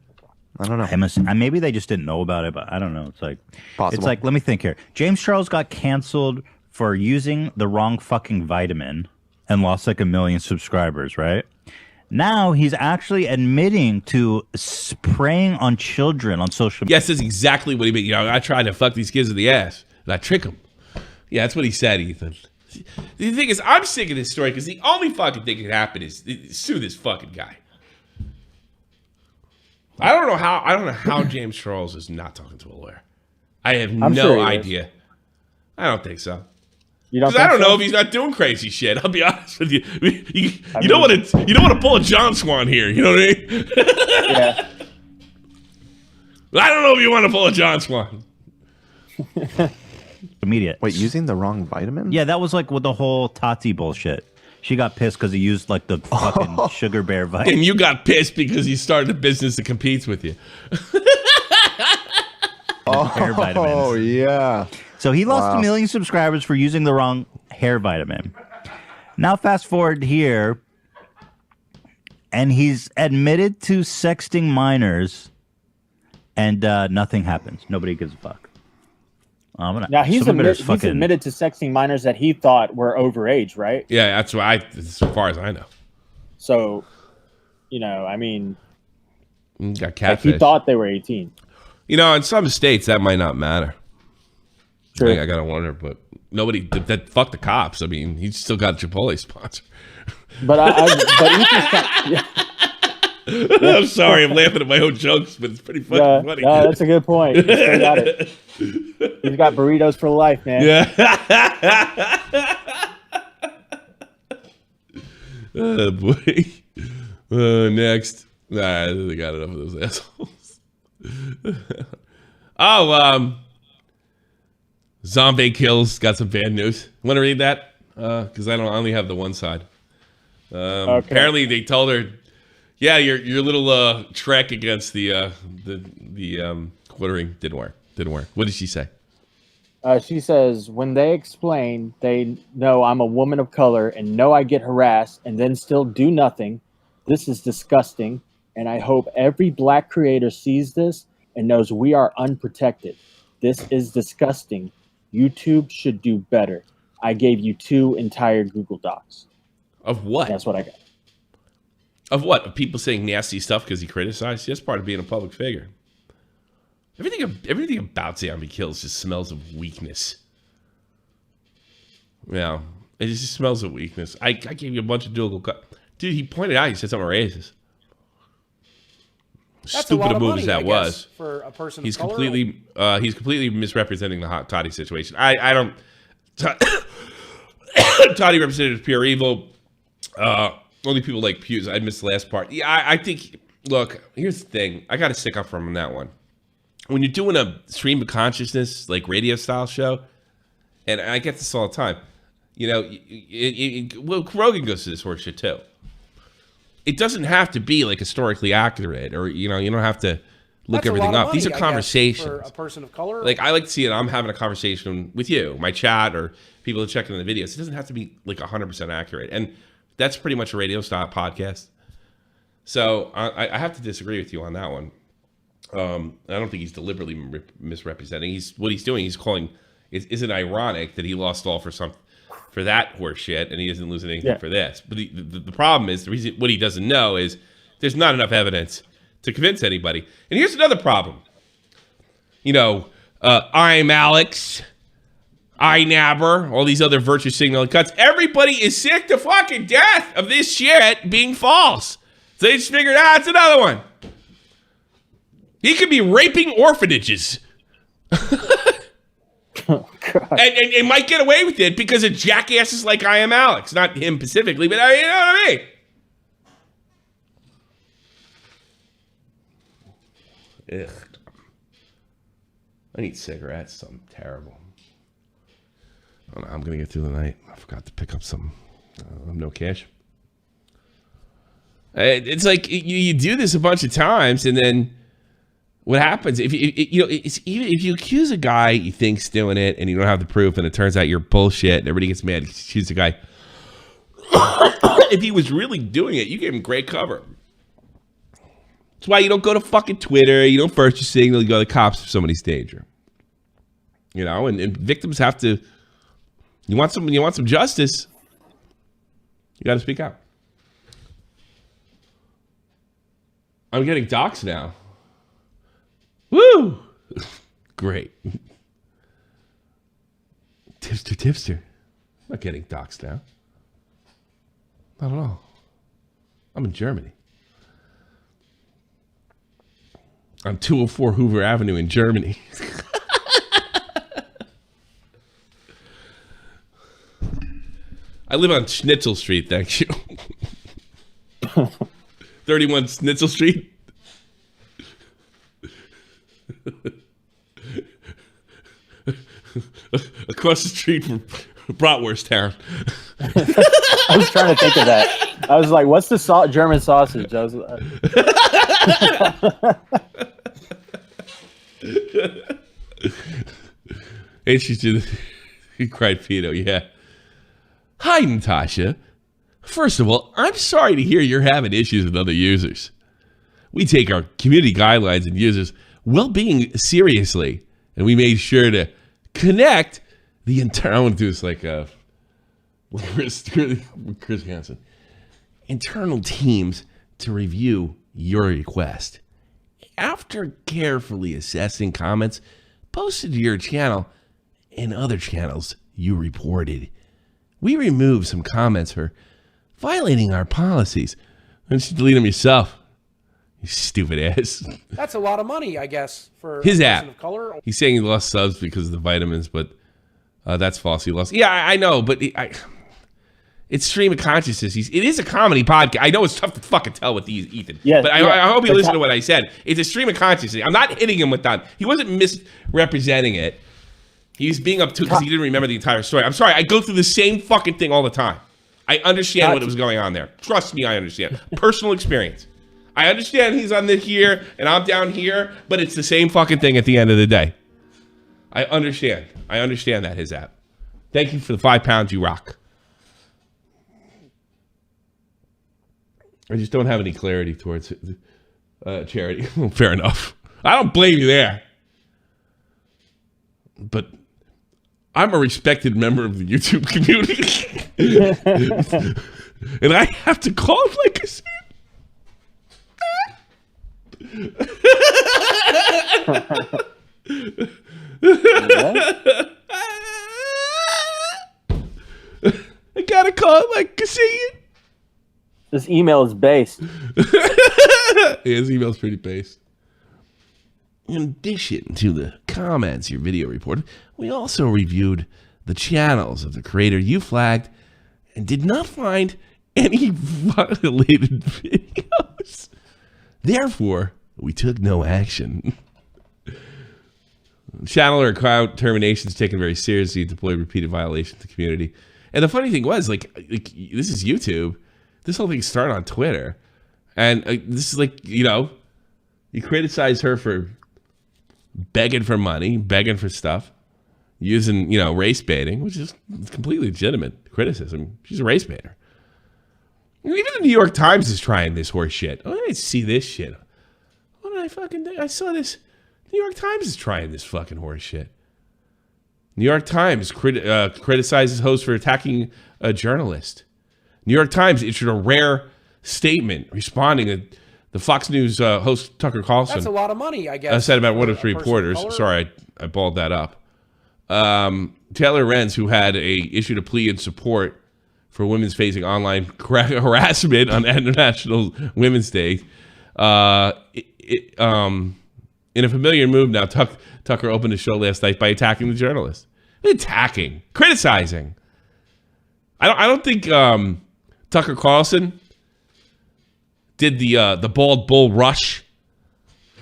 Maybe they just didn't know about it, but I don't know. It's like Possible. It's like, let me think here. James Charles got canceled for using the wrong fucking vitamin and lost like 1 million subscribers, right? Now he's actually admitting to spraying on children on social media. Yes, that's exactly what he meant. I tried to fuck these kids in the ass, and I trick them. Yeah, that's what he said, Ethan. The thing is, I'm sick of this story because the only fucking thing that can happen is sue this fucking guy. I don't know how James Charles is not talking to a lawyer. I have no idea. I don't think so. You don't? Because I don't know if he's not doing crazy shit. I'll be honest with you. You don't want to pull a John Swan here. You know what I mean? Yeah. I don't know if you want to pull a John Swan. Immediate. Wait, using the wrong vitamin? Yeah, that was like with the whole Tati bullshit. She got pissed because he used like the fucking sugar bear vitamin. And you got pissed because he started a business that competes with you. Hair vitamins. Oh, yeah. So he lost 1 million subscribers for using the wrong hair vitamin. Now fast forward here, and he's admitted to sexting minors, and nothing happens. Nobody gives a fuck. Now he's admitted to sexting minors that he thought were overage, right? Yeah, that's as far as I know. So, I mean, Got like catfish. he thought they were 18. In some states that might not matter. True. I gotta wonder, but nobody that fuck the cops. I mean, he's still got a Chipotle sponsor. But I'm sorry, I'm laughing at my own jokes, but it's pretty fucking funny. No, that's a good point. He's still got it. He's got burritos for life, man. Yeah. Oh boy. Next. Nah, they got enough of those assholes. Zombae kills. Got some bad news. Want to read that? Because I only have the one side. Apparently, they told her, "Yeah, your little trek against the quartering didn't work." What did she say? She says, when they explain, they know I'm a woman of color and know I get harassed and then still do nothing. This is disgusting. And I hope every black creator sees this and knows we are unprotected. This is disgusting. YouTube should do better. I gave you 2 entire Google Docs. Of what? That's what I got. Of what? Of people saying nasty stuff because he criticized? That's part of being a public figure. Everything about Zombie Kills just smells of weakness. Yeah, it just smells of weakness. I gave you a bunch of dual cut. Dude, he pointed out, he said something racist. That's Stupid a a move money, as that I was. guess, for a person He's of color. completely misrepresenting the hot toddy situation. I don't. Toddy represented pure evil. Only people like Piers. I missed the last part. Yeah, I think. Look, here's the thing. I got to stick up for him on that one. When you're doing a stream of consciousness, like radio style show, and I get this all the time, you know, well, Rogan goes to this horse shit too. It doesn't have to be like historically accurate, or you know, you don't have to look That's everything up. Money, These are I conversations. guess, for a person of color. Like I like to see it. I'm having a conversation with you, my chat, or people that check in the videos. It doesn't have to be like 100% accurate, and that's pretty much a radio style podcast. So I have to disagree with you on that one. I don't think he's deliberately misrepresenting. What he's doing. He's calling. Is it ironic that he lost all for that horse shit, and he doesn't lose anything for this? But the problem is, the reason what he doesn't know is there's not enough evidence to convince anybody. And here's another problem. You know, I'm Alex, I Nabber, all these other virtue signaling cuts. Everybody is sick to fucking death of this shit being false. So they just figured, it's another one. He could be raping orphanages. Oh, God. And might get away with it because of jackasses like I Am Alex. Not him specifically, but you know what I mean? Ugh. I need cigarettes. Something terrible. I don't know, I'm going to get through the night. I forgot to pick up some. No cash. It's like you do this a bunch of times, and then what happens if if you accuse a guy you think's doing it and you don't have the proof, and it turns out you're bullshit, and everybody gets mad. You accuse the guy. If he was really doing it, you gave him great cover. That's why you don't go to fucking Twitter. You don't first signal. You go to the cops if somebody's danger. You know, and victims have to. You want some justice. You got to speak out. I'm getting doxxed now. Woo! Great. Tipster. I'm not getting doxxed now. Not at all. I'm in Germany. On 204 Hoover Avenue in Germany. I live on Schnitzel Street, thank you. 31 Schnitzel Street. Across the street from Bratwurst Town. I was trying to think of that. I was like, what's the German sausage? I was And she did. He cried pedo, yeah. Hi, Natasha. First of all, I'm sorry to hear you're having issues with other users. We take our community guidelines and users' well-being seriously, and we made sure to connect the entire. I want to do this like with Chris Hansen. Internal teams to review your request. After carefully assessing comments posted to your channel and other channels you reported, we removed some comments for violating our policies. Why don't you delete them yourself? You stupid ass. That's a lot of money, I guess, for His a app. person of color. He's saying he lost subs because of the vitamins, but that's false. He lost. Yeah, I know, but it's stream of consciousness. It is a comedy podcast. I know it's tough to fucking tell with these, Ethan. Yes, but yeah. I hope you listen to what I said. It's a stream of consciousness. I'm not hitting him with that. He wasn't misrepresenting it. He was being obtuse because he didn't remember the entire story. I'm sorry. I go through the same fucking thing all the time. I understand what was going on there. Trust me, I understand. Personal experience. I understand he's on the here and I'm down here, but it's the same fucking thing at the end of the day. I understand. I understand that, his app. Thank you for the £5. You rock. I just don't have any clarity towards charity. Fair enough. I don't blame you there. But I'm a respected member of the YouTube community. And I have to call it like I said. I gotta call it like I see it. This email is based. Yeah, his email's pretty based. In addition to the comments your video reported, we also reviewed the channels of the creator you flagged and did not find any violated videos. Therefore, we took no action. Channel or account terminations taken very seriously, deployed repeated violations to the community. And the funny thing was, like this is YouTube. This whole thing started on Twitter. And this is like, you know, you criticize her for begging for money, begging for stuff, using, you know, race baiting, which is completely legitimate criticism. She's a race baiter. Even the New York Times is trying this horse shit. Oh, I didn't see this shit. What did I fucking do? I saw this. New York Times is trying this fucking horse shit. New York Times criticizes host for attacking a journalist. New York Times issued a rare statement responding to the Fox News host Tucker Carlson. That's a lot of money, I guess. Said about one of three reporters. Sorry, I balled that up. Taylor Renz, who had issued a plea in support for women's facing online harassment on International Women's Day. In a familiar move now, Tucker opened the show last night by attacking the journalist. Criticizing. I don't think Tucker Carlson did the bald bull rush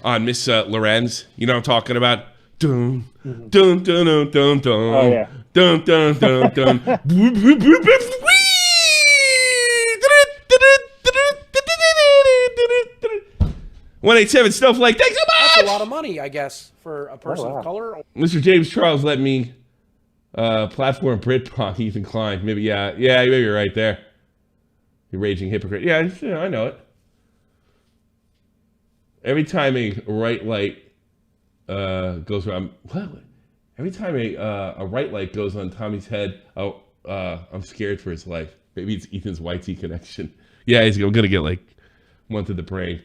on Miss Lorenz. You know what I'm talking about? Dun, dun, dun, dun, dun, dun. Oh, yeah. Dun, dun, dun, dun. 187 Snowflake. Thanks so much. That's a lot of money, I guess, for a person of color. Mr. James Charles let me platform Britpop, Ethan Klein. Maybe, maybe you're right there. You raging hypocrite. Yeah, I know it. Every time a right light goes around, every time a right light goes on Tommy's head, I'm scared for his life. Maybe it's Ethan's YT connection. Yeah, he's gonna get like one to the brain.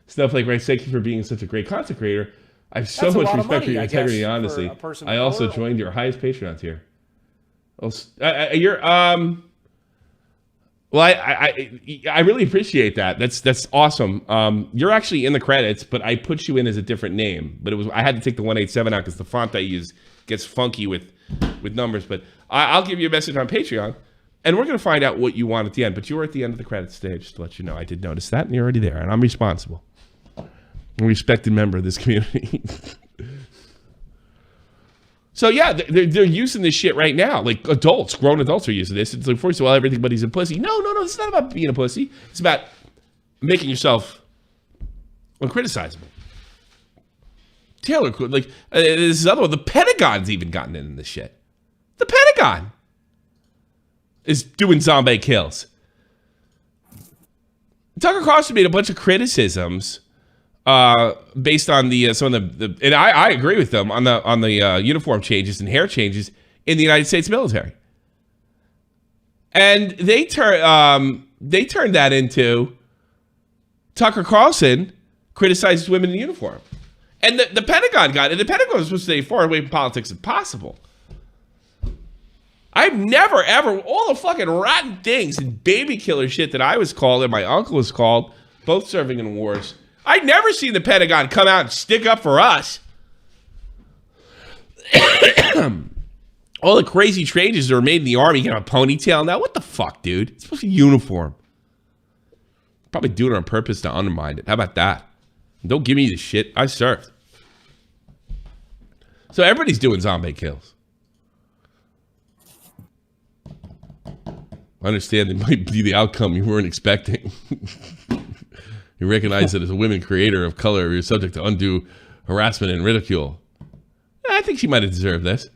Stuff like, right, thank you for being such a great content creator. I have so much respect for your integrity and honesty. I also joined your highest Patreon tier. Well, I really appreciate that. That's awesome. You're actually in the credits, but I put you in as a different name. But I had to take the 187 out because the font I use gets funky with numbers. But I'll give you a message on Patreon, and we're going to find out what you want at the end. But you were at the end of the credits today, just to let you know. I did notice that, and you're already there, and I'm responsible. I'm a respected member of this community. So yeah, they're using this shit right now. Like adults, grown adults are using this. It's like, first of all, everybody's a pussy. No, it's not about being a pussy. It's about making yourself uncriticizable. Taylor, like this is other one. The Pentagon's even gotten in this shit. The Pentagon is doing Zombae kills. Tucker Carlson made a bunch of criticisms based on the some of the and I agree with them on the uniform changes and hair changes in the United States military, and they turned that into Tucker Carlson criticizes women in uniform, and the Pentagon got it. The Pentagon was supposed to stay far away from politics if possible. I've never ever all the fucking rotten things and baby killer shit that I was called and my uncle was called, both serving in wars. I'd never seen the Pentagon come out and stick up for us. All the crazy changes that were made in the Army, you got a ponytail now. What the fuck, dude? It's supposed to be uniform. Probably doing it on purpose to undermine it. How about that? Don't give me this shit. I served. So everybody's doing Zombae kills. I understand it might be the outcome you weren't expecting. You recognize that as a women creator of color, you're subject to undue harassment and ridicule. I think she might have deserved this.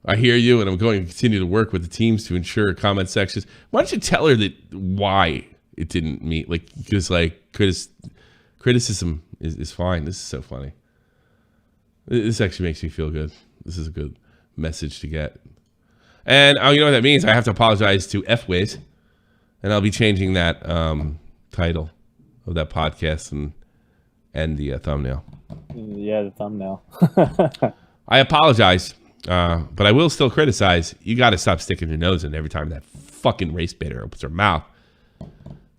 I hear you, and I'm going to continue to work with the teams to ensure comment sections. Why don't you tell her that why it didn't meet? Like, because like criticism is fine. This is so funny. This actually makes me feel good. This is a good message to get. And you know what that means? I have to apologize to F-Ways, and I'll be changing that title of that podcast and the thumbnail. Yeah, the thumbnail. I apologize, but I will still criticize. You got to stop sticking your nose in every time that fucking race baiter opens her mouth,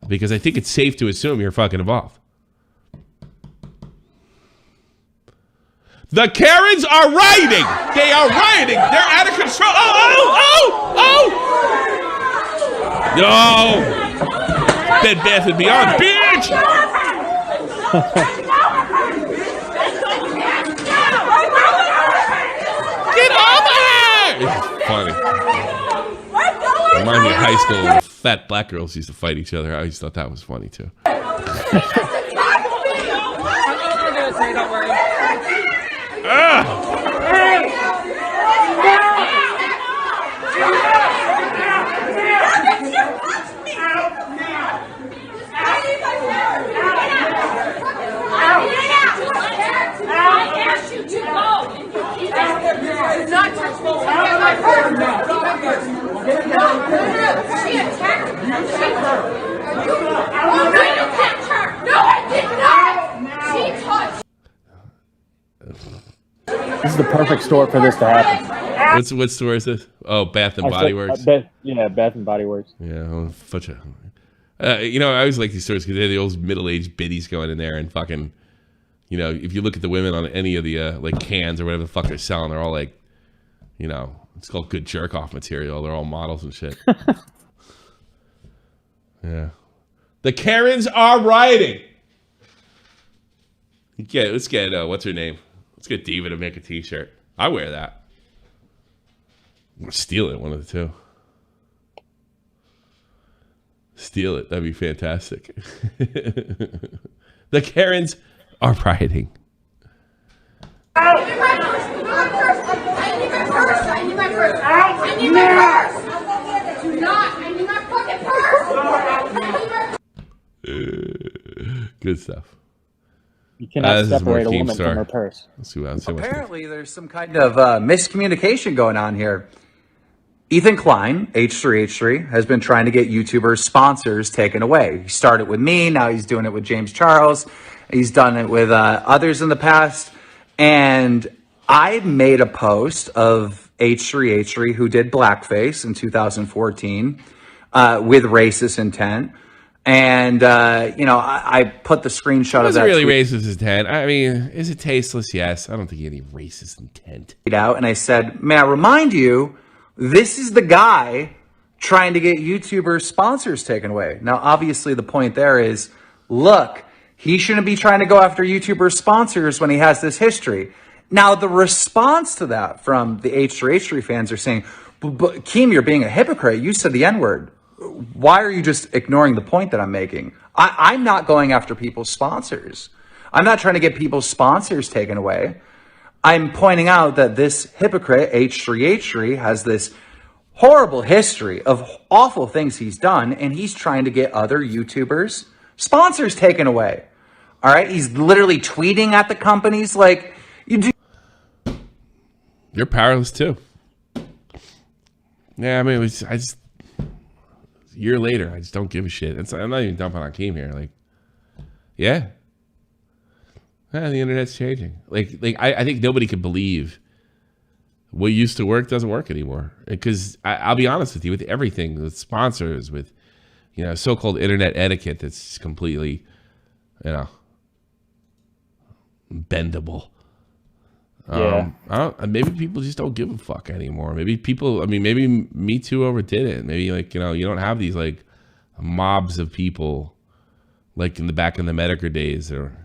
because I think it's safe to assume you're fucking involved. The Karens are rioting. They are rioting. They're out of control. No. Bed Bath & Beyond, bitch. Get over here. It's funny. Reminds me of high school when fat black girls used to fight each other. I always thought that was funny too. This is the perfect store for this to happen. What store is this? Oh, Bath and Body Works. Yeah, Bath and Body Works. Yeah, you know, I always like these stores because they're the old middle-aged biddies going in there and fucking, you know, if you look at the women on any of the like cans or whatever the fuck they're selling, they're all like, you know, it's called good jerk-off material. They're all models and shit. Yeah. The Karens are rioting. Let's get what's her name? Let's get Diva to make a t-shirt. I wear that. Or steal it, one of the two. Steal it. That'd be fantastic. The Karens are rioting. I need my purse. Do not. I need my fucking purse. Good stuff. You cannot separate a woman from her purse. Apparently, there's some kind of miscommunication going on here. Ethan Klein, H3H3, has been trying to get YouTubers' sponsors taken away. He started with me, now he's doing it with James Charles. He's done it with others in the past. And I made a post of H3H3 who did blackface in 2014 with racist intent. And, you know, I put the screenshot of that. It wasn't really racist intent. I mean, is it tasteless? Yes. I don't think he had any racist intent. Out, and I said, may I remind you, this is the guy trying to get YouTubers' sponsors taken away. Now, obviously, the point there is, look, he shouldn't be trying to go after YouTubers' sponsors when he has this history. Now, the response to that from the H3H3 fans are saying, but Keem, you're being a hypocrite. You said the N-word. Why are you just ignoring the point that I'm making? I'm not going after people's sponsors. I'm not trying to get people's sponsors taken away. I'm pointing out that this hypocrite, H3H3, has this horrible history of awful things he's done, and he's trying to get other YouTubers' sponsors taken away. All right? He's literally tweeting at the companies like, you do. You're powerless, too. Yeah, I mean, a year later, I just don't give a shit. I'm not even dumping on Keem here. Like, yeah. Yeah, the internet's changing. Like I think nobody could believe what used to work doesn't work anymore. Because I'll be honest with you, with everything, with sponsors, with, you know, so-called internet etiquette that's completely, you know, bendable. Yeah. Maybe people just don't give a fuck anymore. Maybe people, I mean, maybe Me Too overdid it. Maybe, like, you know, you don't have these, like, mobs of people, like in the back in the Medicare days, or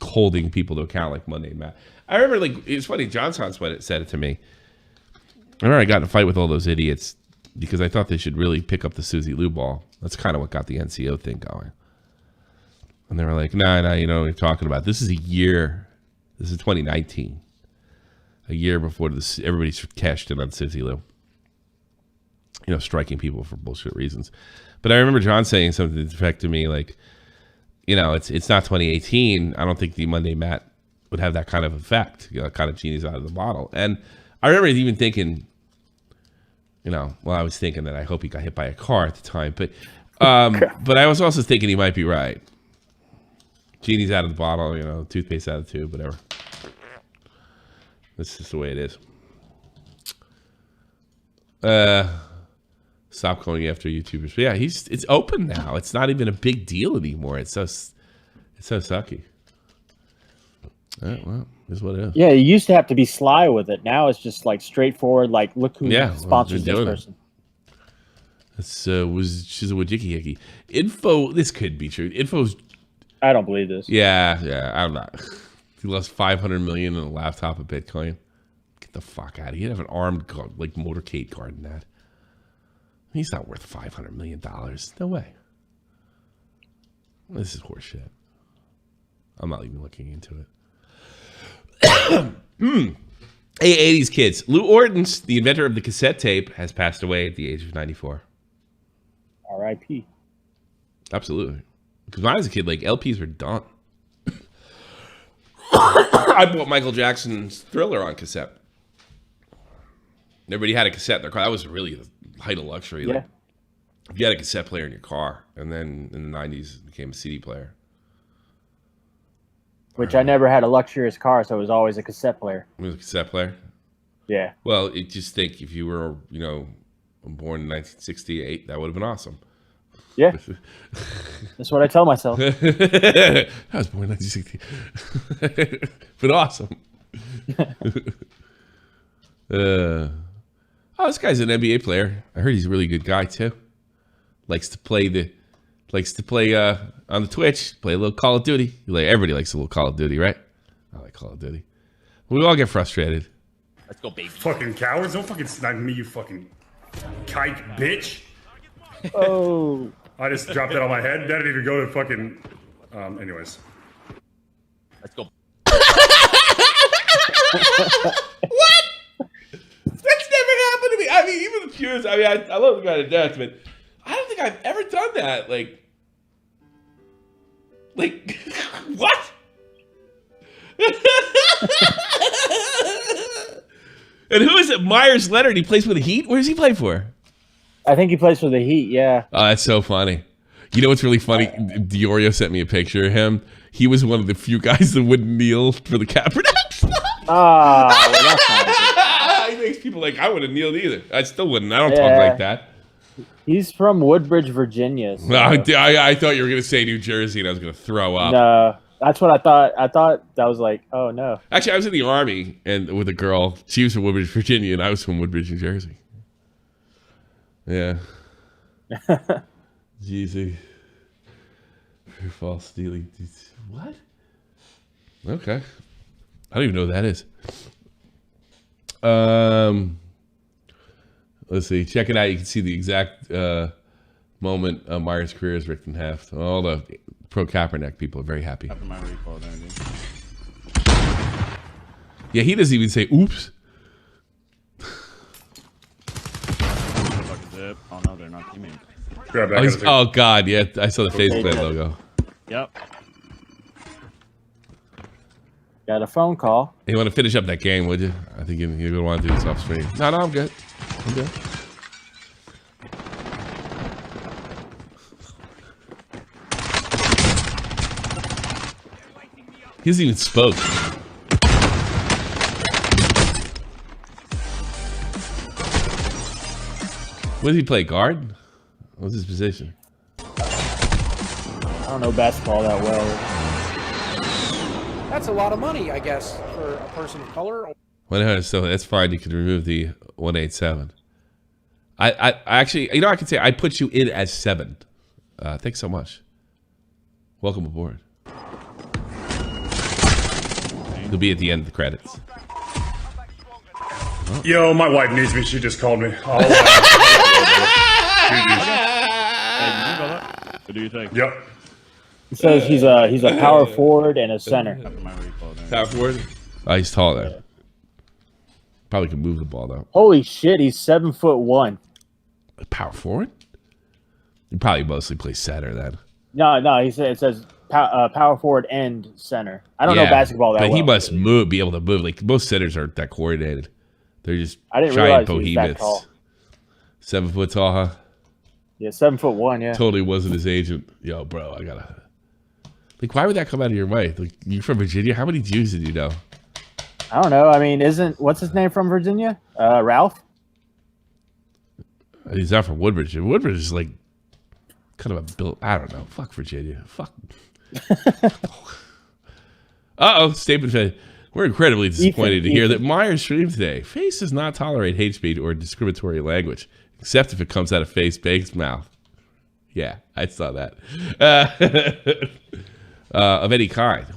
holding people to account like Monday Matt. I remember, like, it's funny, Johnson said it to me. I remember I got in a fight with all those idiots because I thought they should really pick up the Susie Lou ball. That's kind of what got the NCO thing going. And they were like, nah, you know what you're talking about. This is a year. This is 2019. A year before this, everybody's cashed in on Susie Lou. You know, striking people for bullshit reasons. But I remember John saying something that affected me, like, you know, it's not 2018. I don't think the Monday Matt would have that kind of effect. You know, kind of genie's out of the bottle. And I remember even thinking, you know, well, I was thinking that I hope he got hit by a car at the time, but I was also thinking he might be right. Genie's out of the bottle, you know, toothpaste out of the tube, whatever. That's just the way it is. Stop going after YouTubers. But yeah, it's open now. It's not even a big deal anymore. It's so sucky. Well, is what it is. Yeah, you used to have to be sly with it. Now it's just like straightforward. Like, look who sponsors this person. That's she's a wajiki. Info. This could be true. Info's. I don't believe this. Yeah. I'm not. He lost 500 million in a laptop of Bitcoin. Get the fuck out of here. He'd have an armed motorcade guard in that. He's not worth $500 million. No way. This is horseshit. I'm not even looking into it. Hey, 80s kids. Lou Orton's, the inventor of the cassette tape, has passed away at the age of 94. R.I.P. Absolutely. Because when I was a kid, like, LPs were done. I bought Michael Jackson's Thriller on cassette. Everybody had a cassette in their car. That was really the height of luxury. Yeah. Like, if you had a cassette player in your car, and then in the 90s, it became a CD player. Which I never had a luxurious car, so it was always a cassette player. It was a cassette player? Yeah. Well, just think, if you were, you know, born in 1968, that would have been awesome. Yeah. That's what I tell myself. I was born in 1960. But awesome. Oh, this guy's an NBA player. I heard he's a really good guy too. Likes to play on the Twitch, play a little Call of Duty. Like, everybody likes a little Call of Duty, right? I like Call of Duty. We all get frustrated. Let's go, baby. Fucking cowards. Don't fucking snipe me, you fucking kike bitch. Oh. I just dropped that on my head. That didn't even go to fucking... anyways. Let's go. What? That's never happened to me. I mean, even the Piers, I mean, I love the guy to death, but I don't think I've ever done that. Like what? And who is it? Myers Leonard. He plays for the Heat? Where does he play for? I think he plays for the Heat, yeah. Oh, that's so funny. You know what's really funny? Diorio sent me a picture of him. He was one of the few guys that wouldn't kneel for the Kaepernick. He makes people like, I wouldn't kneel either. I still wouldn't. I don't talk like that. He's from Woodbridge, Virginia. So. I thought you were going to say New Jersey, and I was going to throw up. No, that's what I thought. I thought that was like, oh, no. Actually, I was in the Army and with a girl. She was from Woodbridge, Virginia, and I was from Woodbridge, New Jersey. Yeah. Jeezy. False stealing. What? Okay. I don't even know what that is. Let's see. Check it out. You can see the exact moment Myers' career is ripped in half. All the pro Kaepernick people are very happy. Yeah, he doesn't even say oops. Oh no, they're not teammates. Oh God, yeah, I saw the faceplate logo. Yep. Got a phone call. You want to finish up that game, would you? I think you're going to want to do this off screen. No, I'm good. I'm good. He hasn't even spoke. What does he play? Guard? What's his position? I don't know basketball that well. That's a lot of money, I guess, for a person of color. Well, so that's fine. You can remove the 187. I actually, you know, I can say I put you in as 7. Thanks so much. Welcome aboard. You'll be at the end of the credits. Oh. Yo, my wife needs me. She just called me. What do you think? Yep. It says he's a power forward and a center. Power forward? Oh, he's tall there. Probably could move the ball though. Holy shit, he's 7'1". Power forward? He probably mostly plays center then. No, it says power forward and center. I don't know basketball that well. But he must be able to move. Like most centers aren't that coordinated. They're just giant behemoths. 7 foot tall, huh? Yeah, 7'1", yeah. Totally wasn't his agent. Yo, bro, Like, why would that come out of your way? Like, you're from Virginia. How many Jews did you know? I don't know. I mean, what's his name from Virginia? Ralph? He's not from Woodbridge. Woodbridge is like kind of I don't know. Fuck Virginia. Fuck. Statement said, we're incredibly disappointed to hear that Myers streamed today. Face does not tolerate hate speech or discriminatory language, except if it comes out of Face-Baked's mouth. Yeah, I saw that. Of any kind.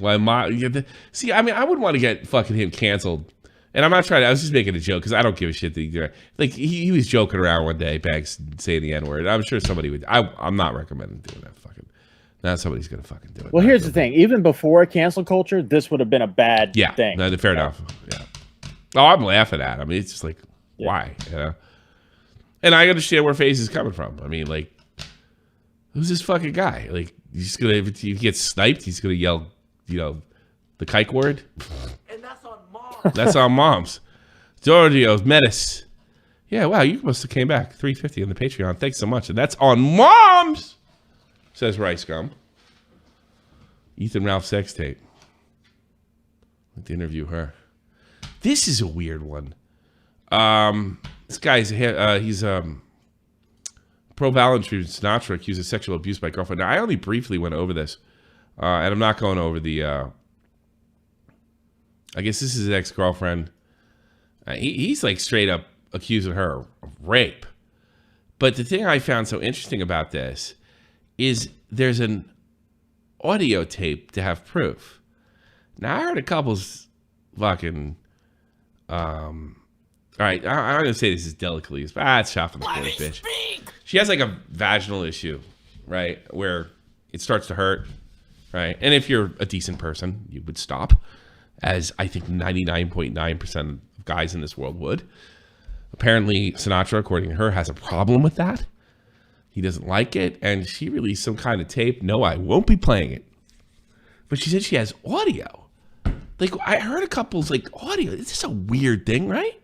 See, I mean, I wouldn't want to get fucking him canceled. And I'm not trying to, I was just making a joke because I don't give a shit that he was joking around one day, Banks saying the N-word. I'm sure somebody would, I'm not recommending doing that fucking. Now somebody's going to fucking do it. Well, here's the thing. Even before cancel culture, this would have been a bad thing. No, fair enough. Yeah. Oh, I'm laughing at it. I mean, it's just like, why? You know? And I understand where Face is coming from. I mean, like, who's this fucking guy? Like, he's gonna, if he gets sniped, he's gonna yell, the kike word. And that's on moms. That's on moms. Giorgio's Menace. Yeah, wow, you must have came back. $3.50 on the Patreon. Thanks so much. And that's on moms, says Rice Gum. Ethan Ralph sex tape. I'd like to interview her. This is a weird one. This guy's he's pro Valentine Sinatra accused of sexual abuse by girlfriend. Now, I only briefly went over this, and I'm not going over the. I guess this is his ex-girlfriend. He's like straight up accusing her of rape. But the thing I found so interesting about this is there's an audio tape to have proof. Now, I heard a couple's fucking. All right, I'm going to say this is delicately used, but it's shot from the corner, bitch. She has like a vaginal issue, right, where it starts to hurt, right? And if you're a decent person, you would stop, as I think 99.9% of guys in this world would. Apparently, Sinatra, according to her, has a problem with that. He doesn't like it, and she released some kind of tape. No, I won't be playing it. But she said she has audio. Like, I heard a couple's like audio. It's just a weird thing, right?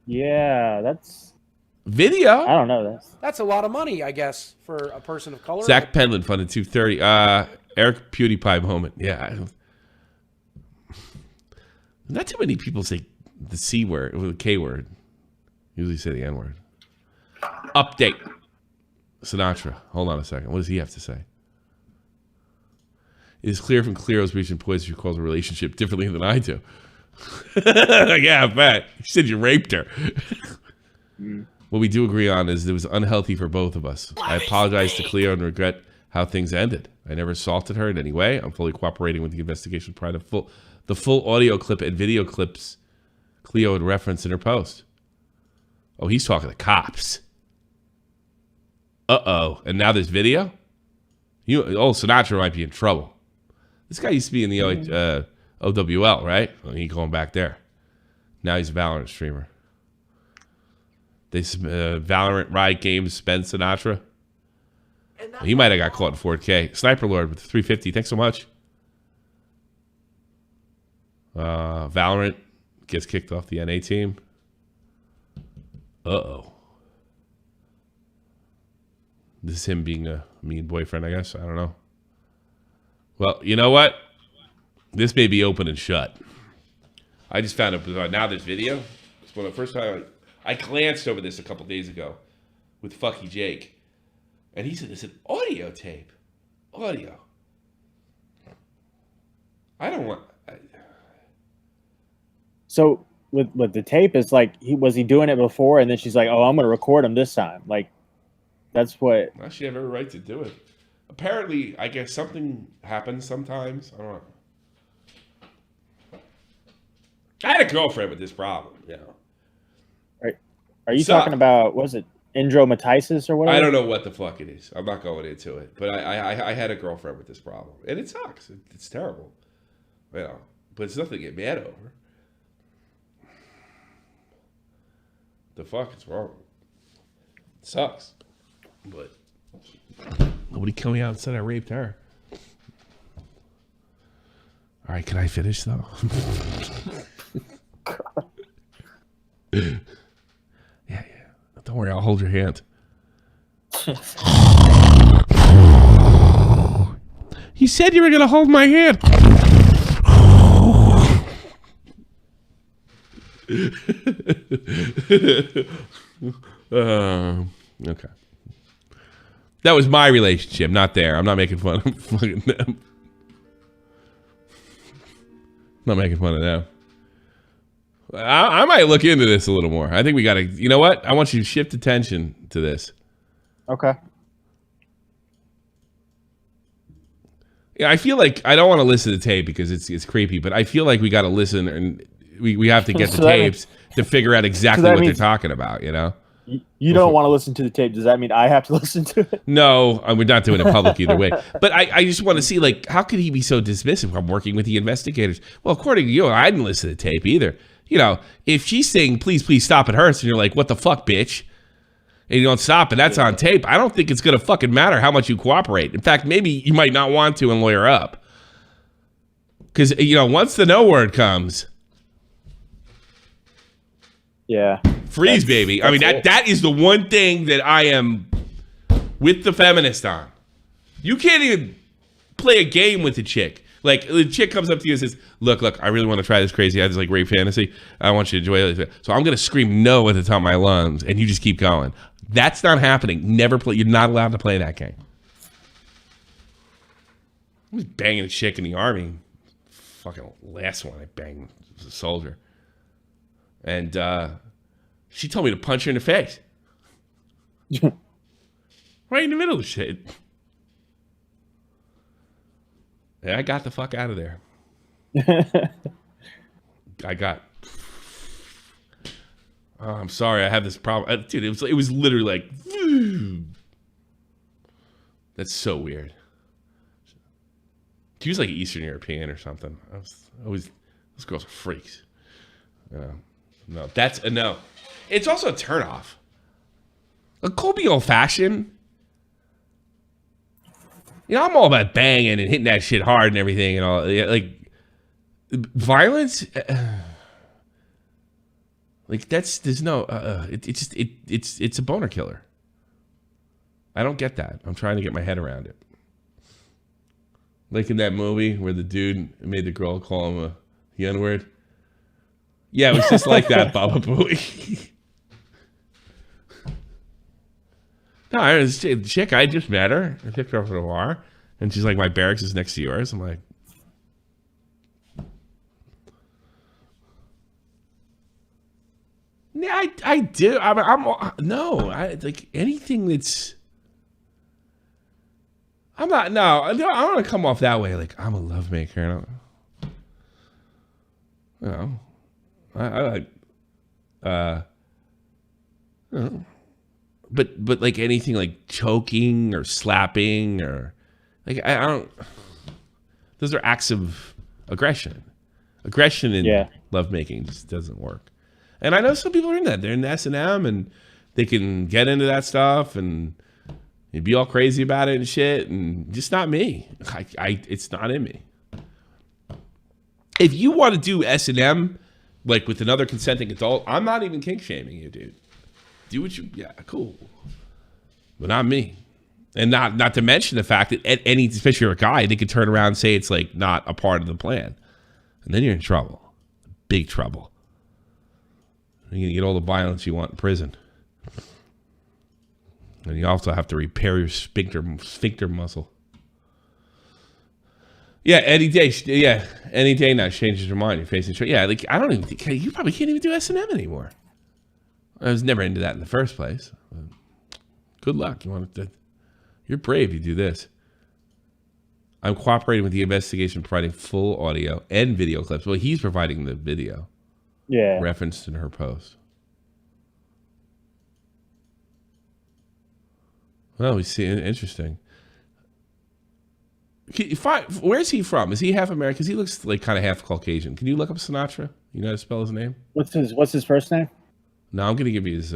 Yeah, that's video. I don't know. That's a lot of money, I guess, for a person of color. Zach Penland funded $230. Eric PewDiePie moment. Yeah. Not too many people say the C word or the K word. Usually say the N word. Update. Sinatra. Hold on a second. What does he have to say? It is clear from Clero's recent points she calls a relationship differently than I do. Yeah, I bet. You said you raped her. What we do agree on is it was unhealthy for both of us. I apologize to Cleo and regret how things ended. I never assaulted her in any way. I'm fully cooperating with the investigation prior to the full audio clip and video clips Cleo had referenced in her post. Oh, he's talking to cops. Uh-oh. And now there's video? Sinatra might be in trouble. This guy used to be in the OWL, right? Well, he's going back there. Now he's a Valorant streamer. Valorant Riot Games spend Sinatra. Well, he might have got caught in 4K. Sniper Lord with 350. Thanks so much. Valorant gets kicked off the NA team. Uh-oh. This is him being a mean boyfriend, I guess. I don't know. Well, you know what? This may be open and shut. I just found out now there's video. It's one of the first time I glanced over this a couple days ago with Fucky Jake. And he said it's an audio tape. Audio. I don't want... So with the tape, it's like, was he doing it before? And then she's like, oh, I'm going to record him this time. Like, that's what... Well, she had every right to do it. Apparently, I guess something happens sometimes. I don't know. I had a girlfriend with this problem, you know. Are you talking about, was it endromatitis or whatever? I don't know what the fuck it is. I'm not going into it. But I had a girlfriend with this problem. And it sucks. It's terrible. You know, but it's nothing to get mad over. The fuck is wrong? It sucks. But nobody coming out and said I raped her. All right, can I finish though? Yeah. Don't worry, I'll hold your hand. You said you were gonna hold my hand. Okay. That was my relationship, not there. I'm not making fun of fucking them. Not making fun of them. I might look into this a little more. I think we gotta, you know what? I want you to shift attention to this. Okay. Yeah, I feel like I don't want to listen to the tape because it's creepy, but I feel like we got to listen and we have to get the tapes to figure out exactly what they're talking about, you know? You don't want to listen to the tape. Does that mean I have to listen to it? No, we're not doing it public either way. But I just want to see, like, how could he be so dismissive? I'm working with the investigators. Well, according to you, I didn't listen to the tape either. You know, if she's saying, please, please stop, it hurts, and you're like, what the fuck, bitch? And you don't stop, and that's on tape, I don't think it's going to fucking matter how much you cooperate. In fact, maybe you might not want to and lawyer up. Because, you know, once the no word comes... Yeah. Freeze, baby. I mean, that is the one thing that I am with the feminist on. You can't even play a game with the chick. Like, the chick comes up to you and says, look, I really want to try this crazy, I just like rape fantasy. I want you to enjoy it. So I'm going to scream no at the top of my lungs, and you just keep going. That's not happening. Never play. You're not allowed to play that game. I was banging a chick in the army. Fucking last one I banged was a soldier. And she told me to punch her in the face. Right in the middle of the shit. And I got the fuck out of there. Oh, I'm sorry, I have this problem. Dude, it was literally like... That's so weird. She was like Eastern European or something. Those girls are freaks. No, that's a no. It's also a turnoff. A Colby old fashioned. You know, I'm all about banging and hitting that shit hard and everything and all. Like violence. Like there's no. It's a boner killer. I don't get that. I'm trying to get my head around it. Like in that movie where the dude made the girl call him the N-word. Yeah, it was just like that, Baba Booey. No, it was a chick. I just met her. I picked her up at a bar. And she's like, my barracks is next to yours. I'm like... Yeah, I do. Like anything that's... I'm not, no, I don't want to come off that way. Like, I'm a love maker. I like, but like anything like choking or slapping or like, I don't, those are acts of aggression. Aggression in lovemaking just doesn't work. And I know some people are in that. They're in S&M and they can get into that stuff and you'd be all crazy about it and shit, and just not me. It's not in me. If you want to do S&M, like with another consenting adult, I'm not even kink shaming you, dude. Do what you, yeah, cool. But not me. And not to mention the fact that any, especially a guy, they could turn around and say it's like not a part of the plan. And then you're in trouble. Big trouble. You're going to get all the violence you want in prison. And you also have to repair your sphincter muscle. Yeah, any day. Yeah, any day now changes your mind. You're facing... Yeah, like, I don't even think... You probably can't even do S&M anymore. I was never into that in the first place. Good luck. You're brave. You do this. I'm cooperating with the investigation, providing full audio and video clips. Well, he's providing the video. Yeah. Referenced in her post. Well, we see. Interesting. Where's he from? Is he half American? Because he looks like kind of half Caucasian. Can you look up Sinatra? You know how to spell his name? What's his first name? No, I'm going to give you his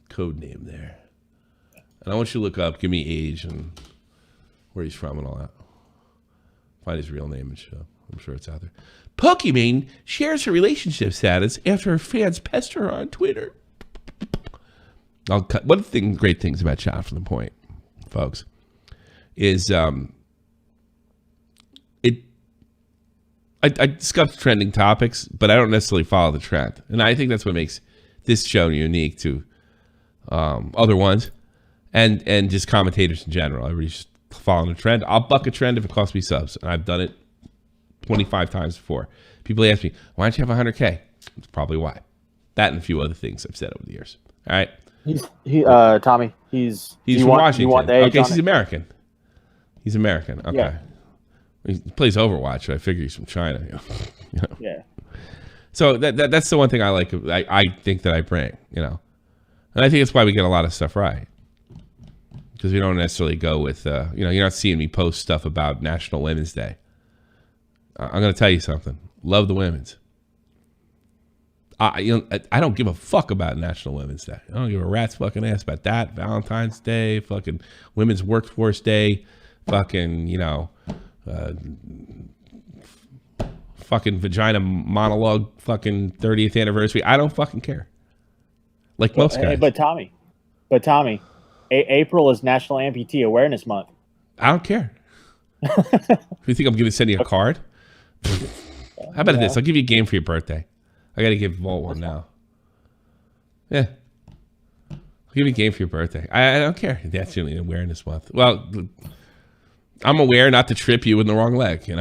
code name there. And I want you to look up, give me age and where he's from and all that. Find his real name and show. I'm sure it's out there. Pokimane shares her relationship status after her fans pester her on Twitter. I'll cut. One of the great things about Shot from the Point, folks, is I discuss trending topics, but I don't necessarily follow the trend. And I think that's what makes this show unique to other ones and just commentators in general. Everybody's just following a trend. I'll buck a trend if it costs me subs. And I've done it 25 times before. People ask me, why don't you have 100K? That's probably why. That and a few other things I've said over the years. All right. Tommy, he's from Washington. Okay, he's American. He's American. Okay. Yeah. He plays Overwatch. I figure he's from China. You know? Yeah. So that's the one thing I like. I think that I bring. And I think it's why we get a lot of stuff right. Because we don't necessarily go with. You're not seeing me post stuff about National Women's Day. I'm going to tell you something. Love the women's. I don't give a fuck about National Women's Day. I don't give a rat's fucking ass about that. Valentine's Day, fucking Women's Workforce Day, fucking, fucking vagina monologue, fucking 30th anniversary. I don't fucking care. Like most guys. But Tommy, April is National Amputee Awareness Month. I don't care. You think I'm going to send you a card? How about this? I'll give you a game for your birthday. I got to give Volt one now. Yeah. I'll give you a game for your birthday. I don't care. That's really an awareness month. Well, I'm aware not to trip you in the wrong leg, Can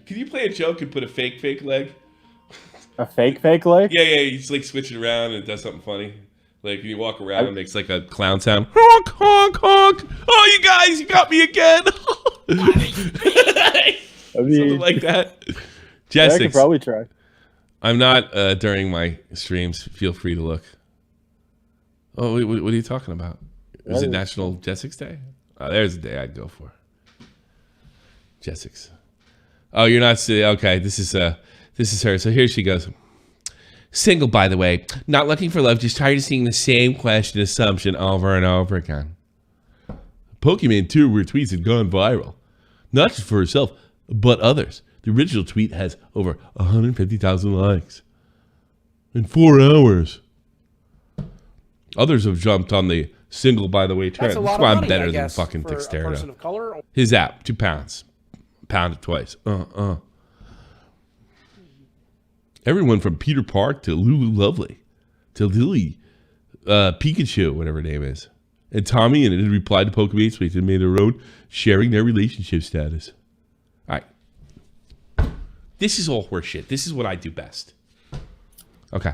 you play a joke and put a fake leg? A fake leg? Yeah. You just like switch it around and it does something funny. Like when you walk around, it makes like a clown sound. Honk, honk, honk. Oh, you guys, you got me again. Something like that. Yeah, I could probably try. I'm not during my streams. Feel free to look. Oh, what are you talking about? Is it National Jessics Day? Oh, there's a day I'd go for. Jessics. Oh, you're not. Okay, this is her. So here she goes. Single, by the way. Not looking for love, just tired of seeing the same question assumption over and over again. Pokimane 2 where tweets had gone viral. Not just for herself, but others. The original tweet has over 150,000 likes. In 4 hours. Others have jumped on the single, by the way, trend. That's a lot That's why of I'm money, better I than guess, fucking for a Dexterity. person of color. His app, £2. Pound it twice. Everyone from Peter Park to Lulu Lovely to Lily Pikachu, whatever her name is. And Tommy and it replied to Pokimane tweets and made their own, sharing their relationship status. All right. This is all horseshit. This is what I do best. Okay.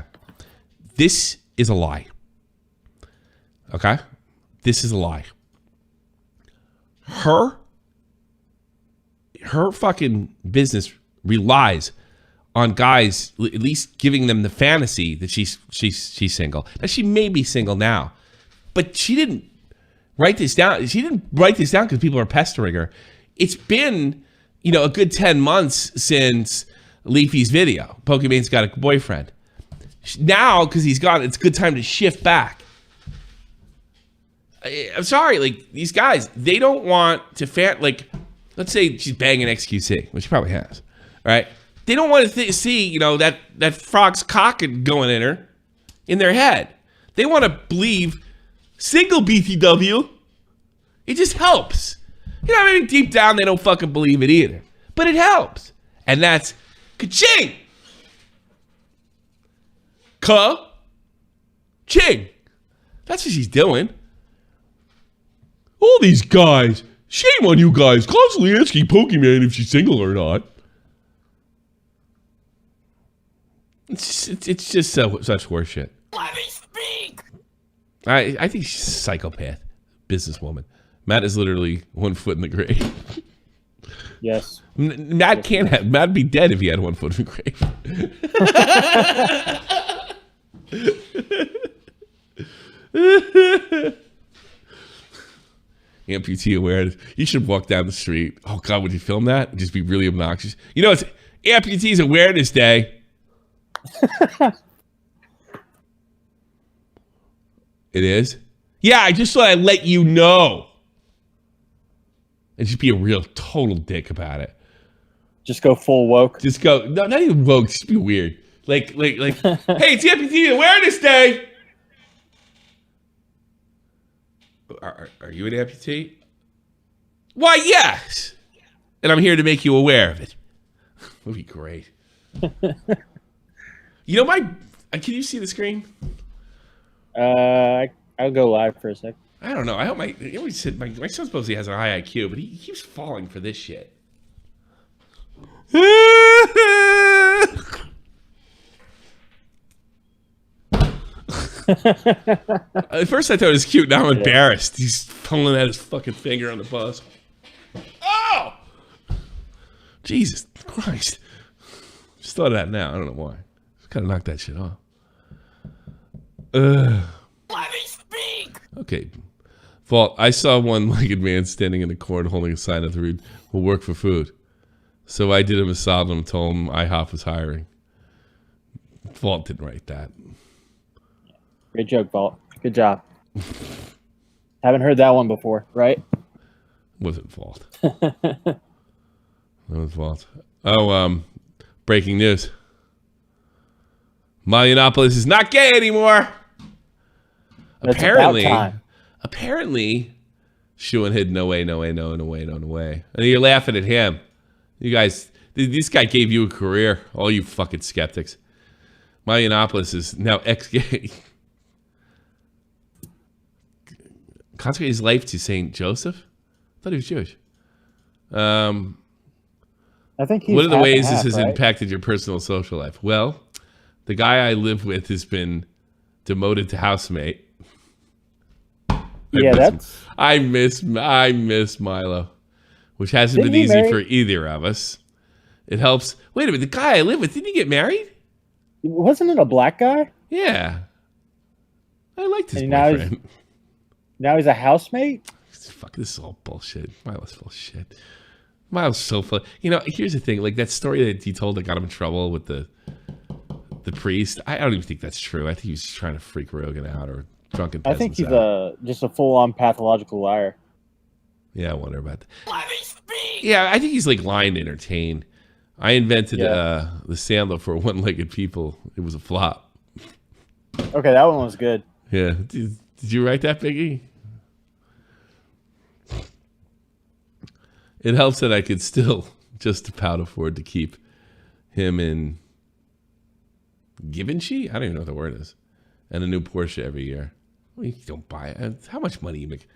This is a lie. Okay? This is a lie. Her fucking business relies on guys at least giving them the fantasy that she's single. Now she may be single now, but she didn't write this down. She didn't write this down because people are pestering her. It's been, a good 10 months since Leafy's video. Pokimane's got a boyfriend. Now, because he's gone, it's a good time to shift back. I'm sorry, these guys, they don't want to let's say she's banging XQC, which she probably has, right? They don't want to see, that frog's cock going in her, in their head. They want to believe single BTW. It just helps. Deep down they don't fucking believe it either. But it helps. And that's ka-ching. Ka-ching. That's what she's doing. All these guys, shame on you guys, constantly asking Pokimane if she's single or not. It's just such horseshit. Let me speak. I think she's a psychopath, businesswoman. Matt is literally 1 foot in the grave. Yes. Matt can't have. Matt'd be dead if he had 1 foot in the grave. Amputee awareness. You should walk down the street. Oh God, would you film that? It'd just be really obnoxious. It's Amputees Awareness Day. It is? Yeah, I just thought I'd let you know. And just be a real total dick about it. Just go full woke. Just go, no, not even woke, just be weird. Like, hey, it's Amputee Awareness Day. Are you an amputee? Why, yes. And I'm here to make you aware of it. Would be great. You know can you see the screen? I'll go live for a sec. I don't know. I hope my son supposedly has a high IQ, but he keeps falling for this shit. At first I thought it was cute. Now I'm embarrassed. He's pulling at his fucking finger on the bus. Oh! Jesus Christ. Just thought of that now. I don't know why. Just gotta knock that shit off. Let me speak! Okay. Vault, I saw one-legged man standing in the corn holding a sign that read, "Will work for food." So I did him a solid and told him IHOP was hiring. Vault didn't write that. Great joke, Vault. Good job. Haven't heard that one before, right? Wasn't Vault. That was Vault. Oh, breaking news. Milo is not gay anymore. That's about time. Apparently, Shuan hid no way. And you're laughing at him. You guys, this guy gave you a career, all you fucking skeptics. Milo is now ex-gay. Consecrated his life to Saint Joseph? I thought he was Jewish. I think he's what are the ways this has right? impacted your personal social life? Well, the guy I live with has been demoted to housemate. I miss Milo, which hasn't been easy for either of us. It helps. Wait a minute, the guy I live with, didn't he get married? Wasn't it a black guy? Yeah. I liked his boyfriend. Now he's a housemate? Fuck, this is all bullshit. Milo's full of shit. Milo's so full. You know, here's the thing. Like that story that he told that got him in trouble with the priest. I don't even think that's true. I think he was just trying to freak Rogan out or drunken peasants I think he's out. just a full-on pathological liar. Yeah, I wonder about that. Yeah, I think he's like lying to entertain. I invented the sandal for one-legged people. It was a flop. Okay, that one was good. Yeah. Did you write that, Biggie? It helps that I could still just about afford to keep him in Givenchy? I don't even know what the word is. And a new Porsche every year. Well, you don't buy it. How much money you make?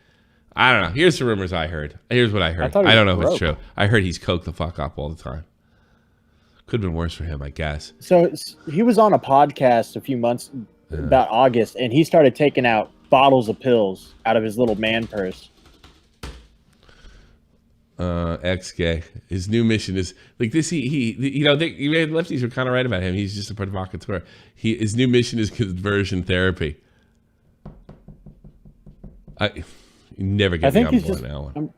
I don't know. Here's the rumors I heard. Here's what I heard. I don't know if it's true. I heard he's coked the fuck up all the time. Could have been worse for him, I guess. So he was on a podcast a few months, about August, and he started taking out bottles of pills out of his little man purse. Ex-gay. His new mission is like this. Lefties were kind of right about him. He's just a provocateur. His new mission is conversion therapy. You never get me on board now one.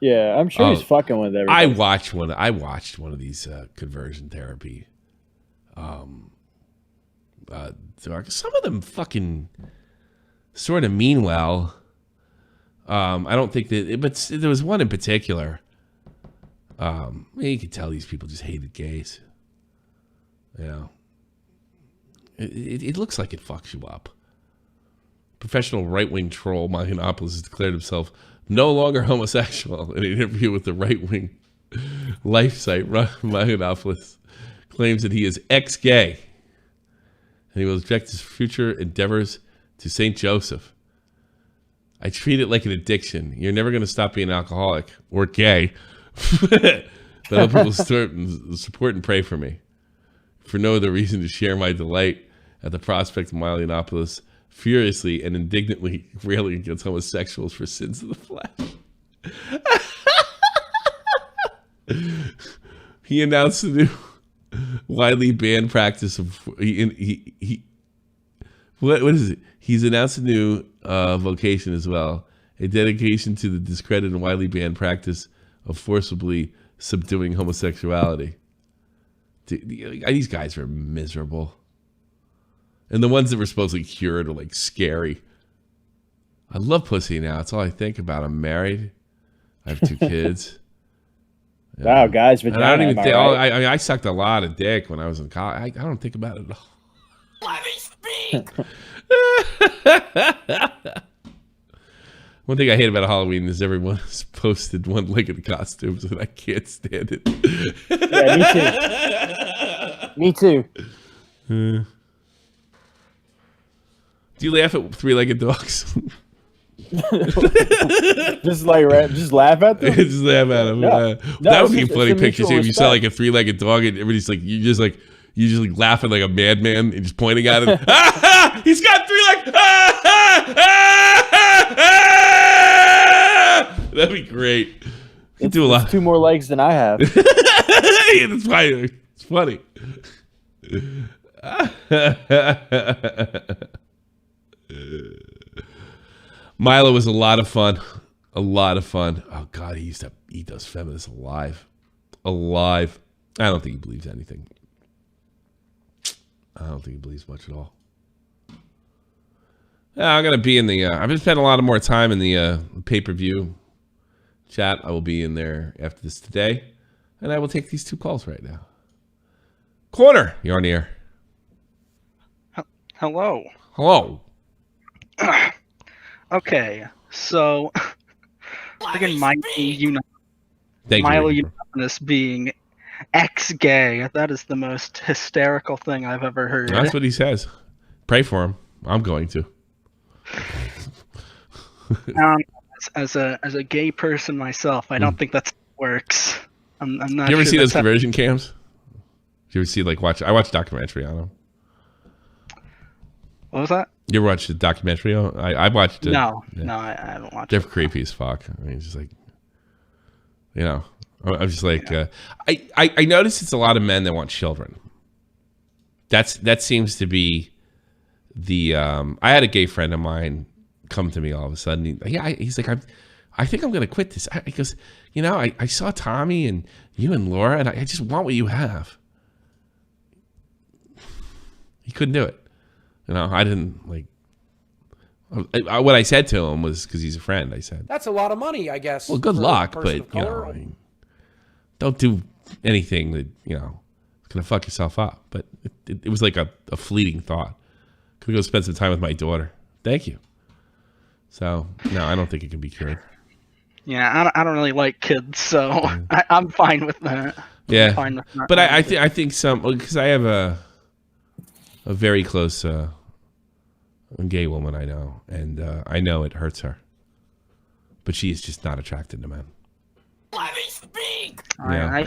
I'm sure he's fucking with everything. I watched one of these conversion therapy. Some of them fucking sort of mean well. I don't think that, but there was one in particular. You could tell these people just hated gays. You know, it looks like it fucks you up. Professional right-wing troll Mahinopolis has declared himself no longer homosexual in an interview with the right-wing life site. Mahinopolis claims that he is ex-gay and he will object his future endeavors to St. Joseph. I treat it like an addiction. You're never going to stop being an alcoholic or gay. But other people support and pray for me. For no other reason to share my delight at the prospect of Milo furiously and indignantly railing against homosexuals for sins of the flesh. He announced a new widely banned practice of what is it? He's announced a new vocation as well, a dedication to the discredited and widely banned practice of forcibly subduing homosexuality. These guys are miserable. And the ones that were supposedly cured are like scary. I love pussy now. It's all I think about. I'm married. I have 2 kids. Wow, guys, vagina, I don't even think. right? I sucked a lot of dick when I was in college. I don't think about it at all. Let me speak. One thing I hate about Halloween is everyone has posted one-legged costumes, and I can't stand it. Yeah, me too. Do you laugh at three-legged dogs? just laugh at them. Just laugh at them. No. That would be a funny it's a picture. mutual See if you saw like respect. a three-legged dog, and everybody's like, you just laughing like a madman and just pointing at it. Ah, he's got three legs. That'd be great. You do a lot. It's 2 more legs than I have. It's funny. It's funny. Milo was a lot of fun. A lot of fun. Oh God, he does feminists alive. Alive. I don't think he believes anything. I don't think he believes much at all. Yeah, I'm gonna be in the. I've been spending a lot more time in the pay-per-view chat. I will be in there after this today, and I will take these 2 calls right now. Corner, you're on the air. Hello. Hello. Okay, so friggin' Thank you, Milo Ricky. Unanimous being ex-gay. That is the most hysterical thing I've ever heard. That's what he says. Pray for him. I'm going to. As a gay person myself, I don't think that works. I'm not. You ever sure see those that's conversion cams? You ever see I watched a documentary on them. What was that? You ever watched the documentary? I watched it. No, Yeah. no, I haven't watched They're it. creepy as fuck. I mean, it's just like, I'm just like, I noticed it's a lot of men that want children. That seems to be the. I had a gay friend of mine come to me all of a sudden. He's like, I think I'm gonna quit this. He goes, I saw Tommy and you and Laura, and I just want what you have. He couldn't do it. I didn't like. What I said to him was because he's a friend. I said, That's a lot of money, I guess. "Well, good for a luck, person but of color. don't do anything that is gonna fuck yourself up." But it was like a fleeting thought. Could go spend some time with my daughter. Thank you. So no, I don't think it can be cured. Yeah, I don't really like kids, so I'm fine with that. Yeah, I'm fine with that. but I think some because I have a very close gay woman I know, and I know it hurts her, but she's just not attracted to men. I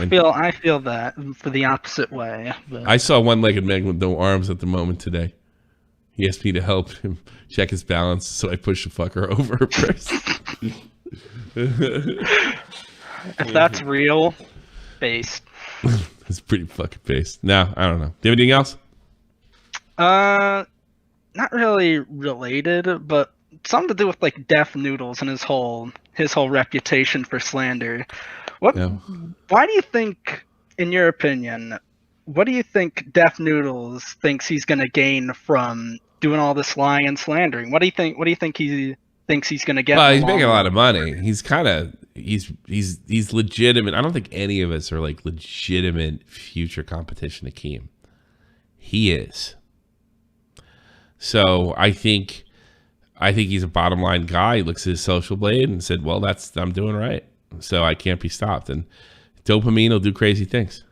feel that for the opposite way. But I saw one-legged man with no arms at the moment today. He asked me to help him check his balance, so I pushed the fucker over her first. If that's real, based. It's pretty fucking based. No, I don't know. Do you have anything else? Not really related, but something to do with like Deaf Noodles and his whole reputation for slander. Why do you think, in your opinion, what do you think Deaf Noodles thinks he's gonna gain from doing all this lying and slandering? What do you think he thinks he's gonna get? Well, he's making a lot of money. He's legitimate. I don't think any of us are like legitimate future competition to Keem. He is. So I think he's a bottom line guy. He looks at his social blade and said, "Well, I'm doing right, so I can't be stopped." And dopamine will do crazy things.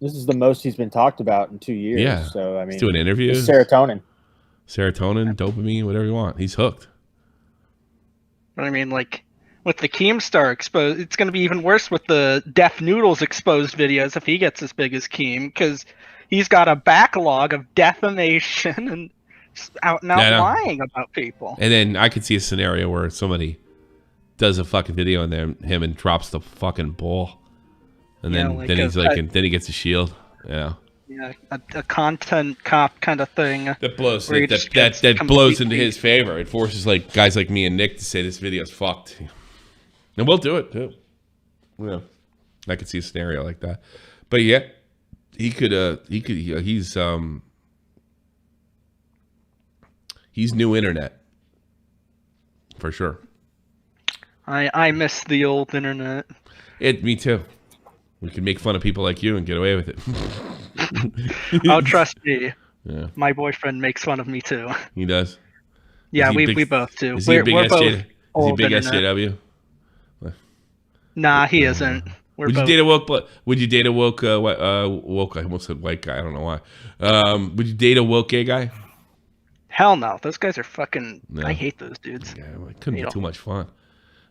This is the most he's been talked about in 2 years. Yeah. So I mean, he's doing interviews. it's serotonin, dopamine, whatever you want. He's hooked. But I mean, like with the Keemstar exposed, it's going to be even worse with the Deaf Noodles exposed videos if he gets as big as Keem, because he's got a backlog of defamation and out and out lying about people. And then I could see a scenario where somebody does a fucking video on him and drops the fucking ball, and then he gets a shield. Yeah, a content cop kind of thing that blows where he that just gets blows into completely- his favor. It forces like guys like me and Nick to say this video's fucked, and we'll do it too. Yeah, I could see a scenario like that. But yeah, he's new internet for sure. I miss the old internet. Me too. We can make fun of people like you and get away with it. Oh, trust me. Yeah. My boyfriend makes fun of me too. He does. Yeah, Is he we both do. Is he a big SJ? Is he Old big internet. SJW? Nah, he isn't. We're Would you both- date a woke? Would you date a woke? Woke. I almost said white guy. I don't know why. Would you date a woke gay guy? Hell no. Those guys are fucking. No. I hate those dudes. Yeah, it couldn't Hate be 'em. too much fun.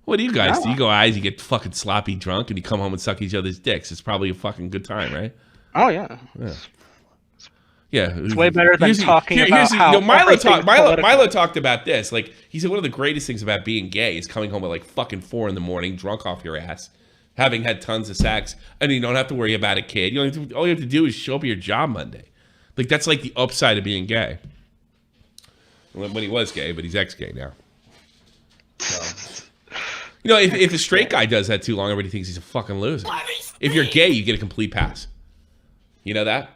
What do you guys do? No. You go eyes, you get fucking sloppy drunk, and you come home and suck each other's dicks. It's probably a fucking good time, right? Oh yeah. Yeah, It's way better than Here's the- talking here's about the- how Milo everything's talked. political. Milo talked about this. Like he said, one of the greatest things about being gay is coming home at like fucking 4 a.m, drunk off your ass, having had tons of sex, and you don't have to worry about a kid. You don't have to, all you have to do is show up at your job Monday. Like that's like the upside of being gay. When he was gay, but he's ex-gay now. So, you know, if a straight guy does that too long, everybody thinks he's a fucking loser. If you're gay, you get a complete pass. You know that?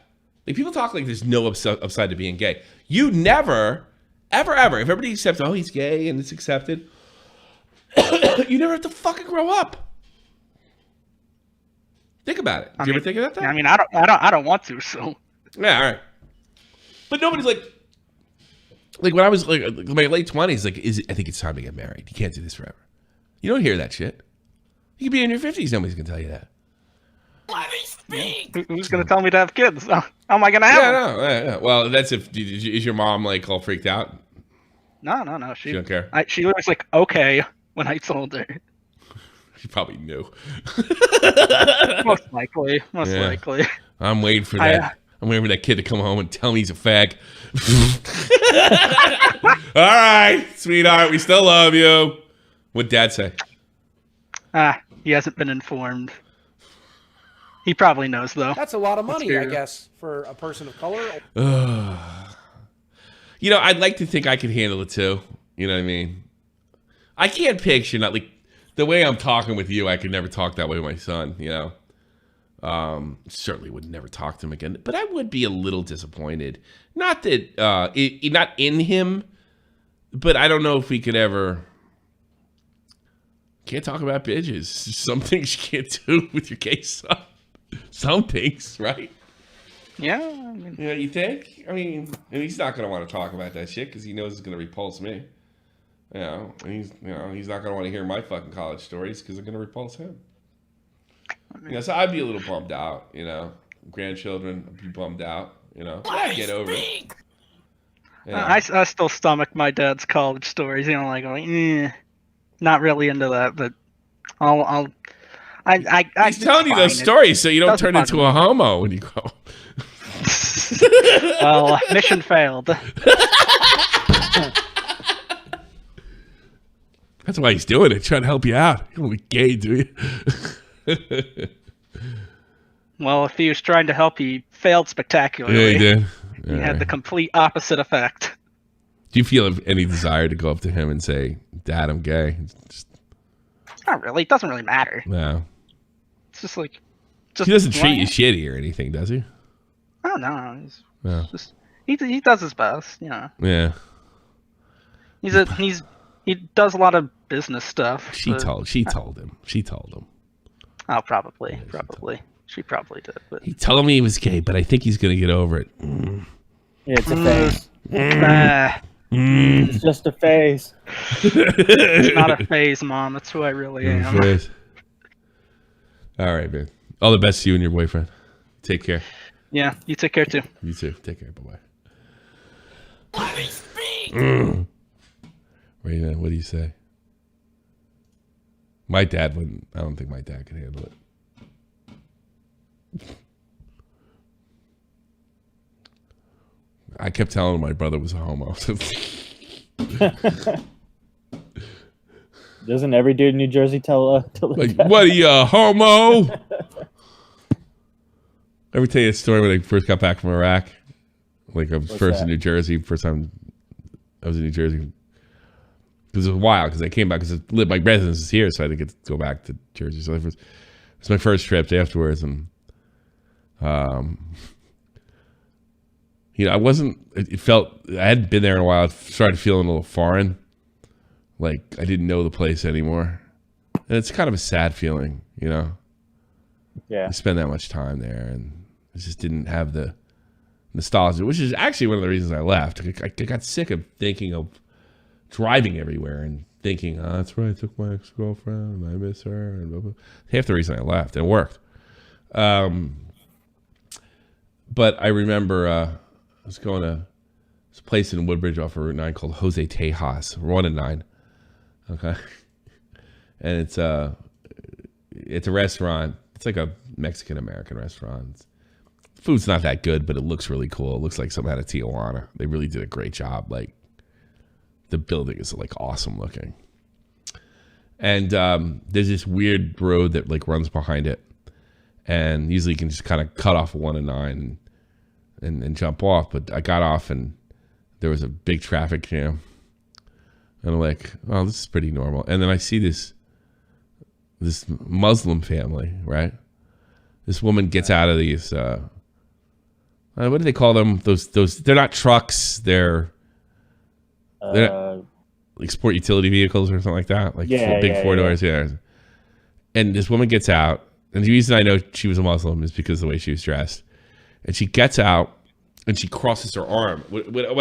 Like people talk like there's no upside to being gay. You never, ever, if everybody accepts, oh, he's gay and it's accepted, you never have to fucking grow up. Think about it. Did you ever think about that? I mean, I don't want to. So yeah, all right. But nobody's like when I was like in my late 20s, like, I think it's time to get married. You can't do this forever. You don't hear that shit. You could be in your 50s, nobody's gonna tell you that. who's gonna tell me to have kids? How am I gonna have them? Yeah. Well, that's if is your mom like all freaked out? No. She don't care. She was like, okay, when I told her. She probably knew. Most likely. I'm waiting for that. I'm waiting for that kid to come home and tell me he's a fag. All right, sweetheart, we still love you. What'd Dad say? He hasn't been informed. He probably knows though. That's a lot of money, I fair. guess, for a person of color. You know, I'd like to think I could handle it too. You know what I mean? I can't picture not like the way I'm talking with you. I could never talk that way with my son. You know, certainly would never talk to him again. But I would be a little disappointed. Not that not in him, but I don't know if we could ever. Can't talk about bitches. Some things you can't do with your gay son. Some things, right? Yeah, I mean, you know, you think? I mean, and he's not going to want to talk about that shit because he knows it's going to repulse me. You know, and he's not going to want to hear my fucking college stories because they're going to repulse him. You know, so I'd be a little bummed out. You know, grandchildren, I'd be bummed out. You know, I'd get over it. You know? I still stomach my dad's college stories. You know, like not really into that, but He's telling you those stories so you don't turn into a homo when you go. Well, mission failed. That's why he's doing it, trying to help you out. You don't be gay, do you? Well, if he was trying to help, he failed spectacularly. Yeah, he did. He had the complete opposite effect. Do you feel any desire to go up to him and say, "Dad, I'm gay"? Not really. It doesn't really matter. No. It's just like. He doesn't treat you shitty or anything, does he? I don't know. He's No. just he does his best, you know. Yeah. He does a lot of business stuff. She told him. Oh, probably. She probably did. But He told me he was gay, but I think he's gonna get over it. It's a phase. Mm. It's just a phase. It's not a phase, Mom. That's who I really am. All right, man. All the best to you and your boyfriend. Take care. Yeah, you take care too. You too. Take care. Bye bye. Ray-lej, what do you say? My dad wouldn't. I don't think my dad could handle it. I kept telling him my brother was a homo. Doesn't every dude in New Jersey tell Like, what are you, a homo? Ever tell you a story when I first got back from Iraq? Like I was first in New Jersey. First time I was in New Jersey. It was a while because I came back because my residence is here, so I didn't get to go back to Jersey. So it was my first trip afterwards, and you know, I wasn't. It felt I hadn't been there in a while. It started feeling a little foreign, like I didn't know the place anymore, and it's kind of a sad feeling, you know. Yeah, you spend that much time there, and I just didn't have the nostalgia, which is actually one of the reasons I left. I got sick of thinking of driving everywhere and thinking, oh, that's right, I took my ex-girlfriend and I miss her. And blah, blah. Half the reason I left, and it worked. But I remember I was going to this place in Woodbridge off of Route 9 called Jose Tejas, 1 and 9. Okay. And it's a restaurant. It's like a Mexican-American restaurant. Food's not that good, but it looks really cool. It looks like something out of Tijuana. They really did a great job. Like, the building is like awesome looking. And there's this weird road that like runs behind it. And usually you can just kind of cut off 1 and 9 and jump off. But I got off and there was a big traffic jam. And I'm like, oh, this is pretty normal. And then I see this Muslim family, right? This woman gets out of these, what do they call them? Those they're not trucks. They're like sport utility vehicles or something like that. Like big 4 doors. Yeah. And this woman gets out. And the reason I know she was a Muslim is because of the way she was dressed. And she gets out and she crosses her arm. The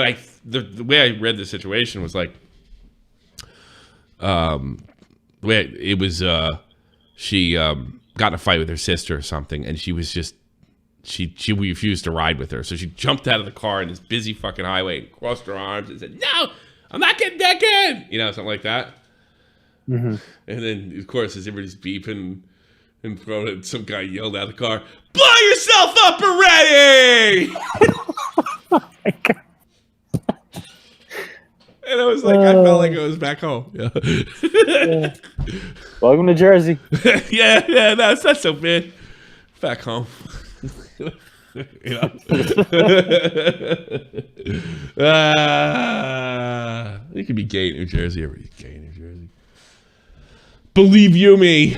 way I read the situation was like, the way it was, she got in a fight with her sister or something, and she was just, she refused to ride with her. So she jumped out of the car in this busy fucking highway and crossed her arms and said, no, I'm not getting back in. You know, something like that. Mm-hmm. And then, of course, as everybody's beeping and throwing it, some guy yelled out of the car, blow yourself up already! Oh my God. And I was like, I felt like I was back home. Yeah. Yeah. Welcome to Jersey. yeah, no, it's not so bad. Back home. You know? You can be gay in New Jersey. Everybody's gay in New Jersey. Believe you me,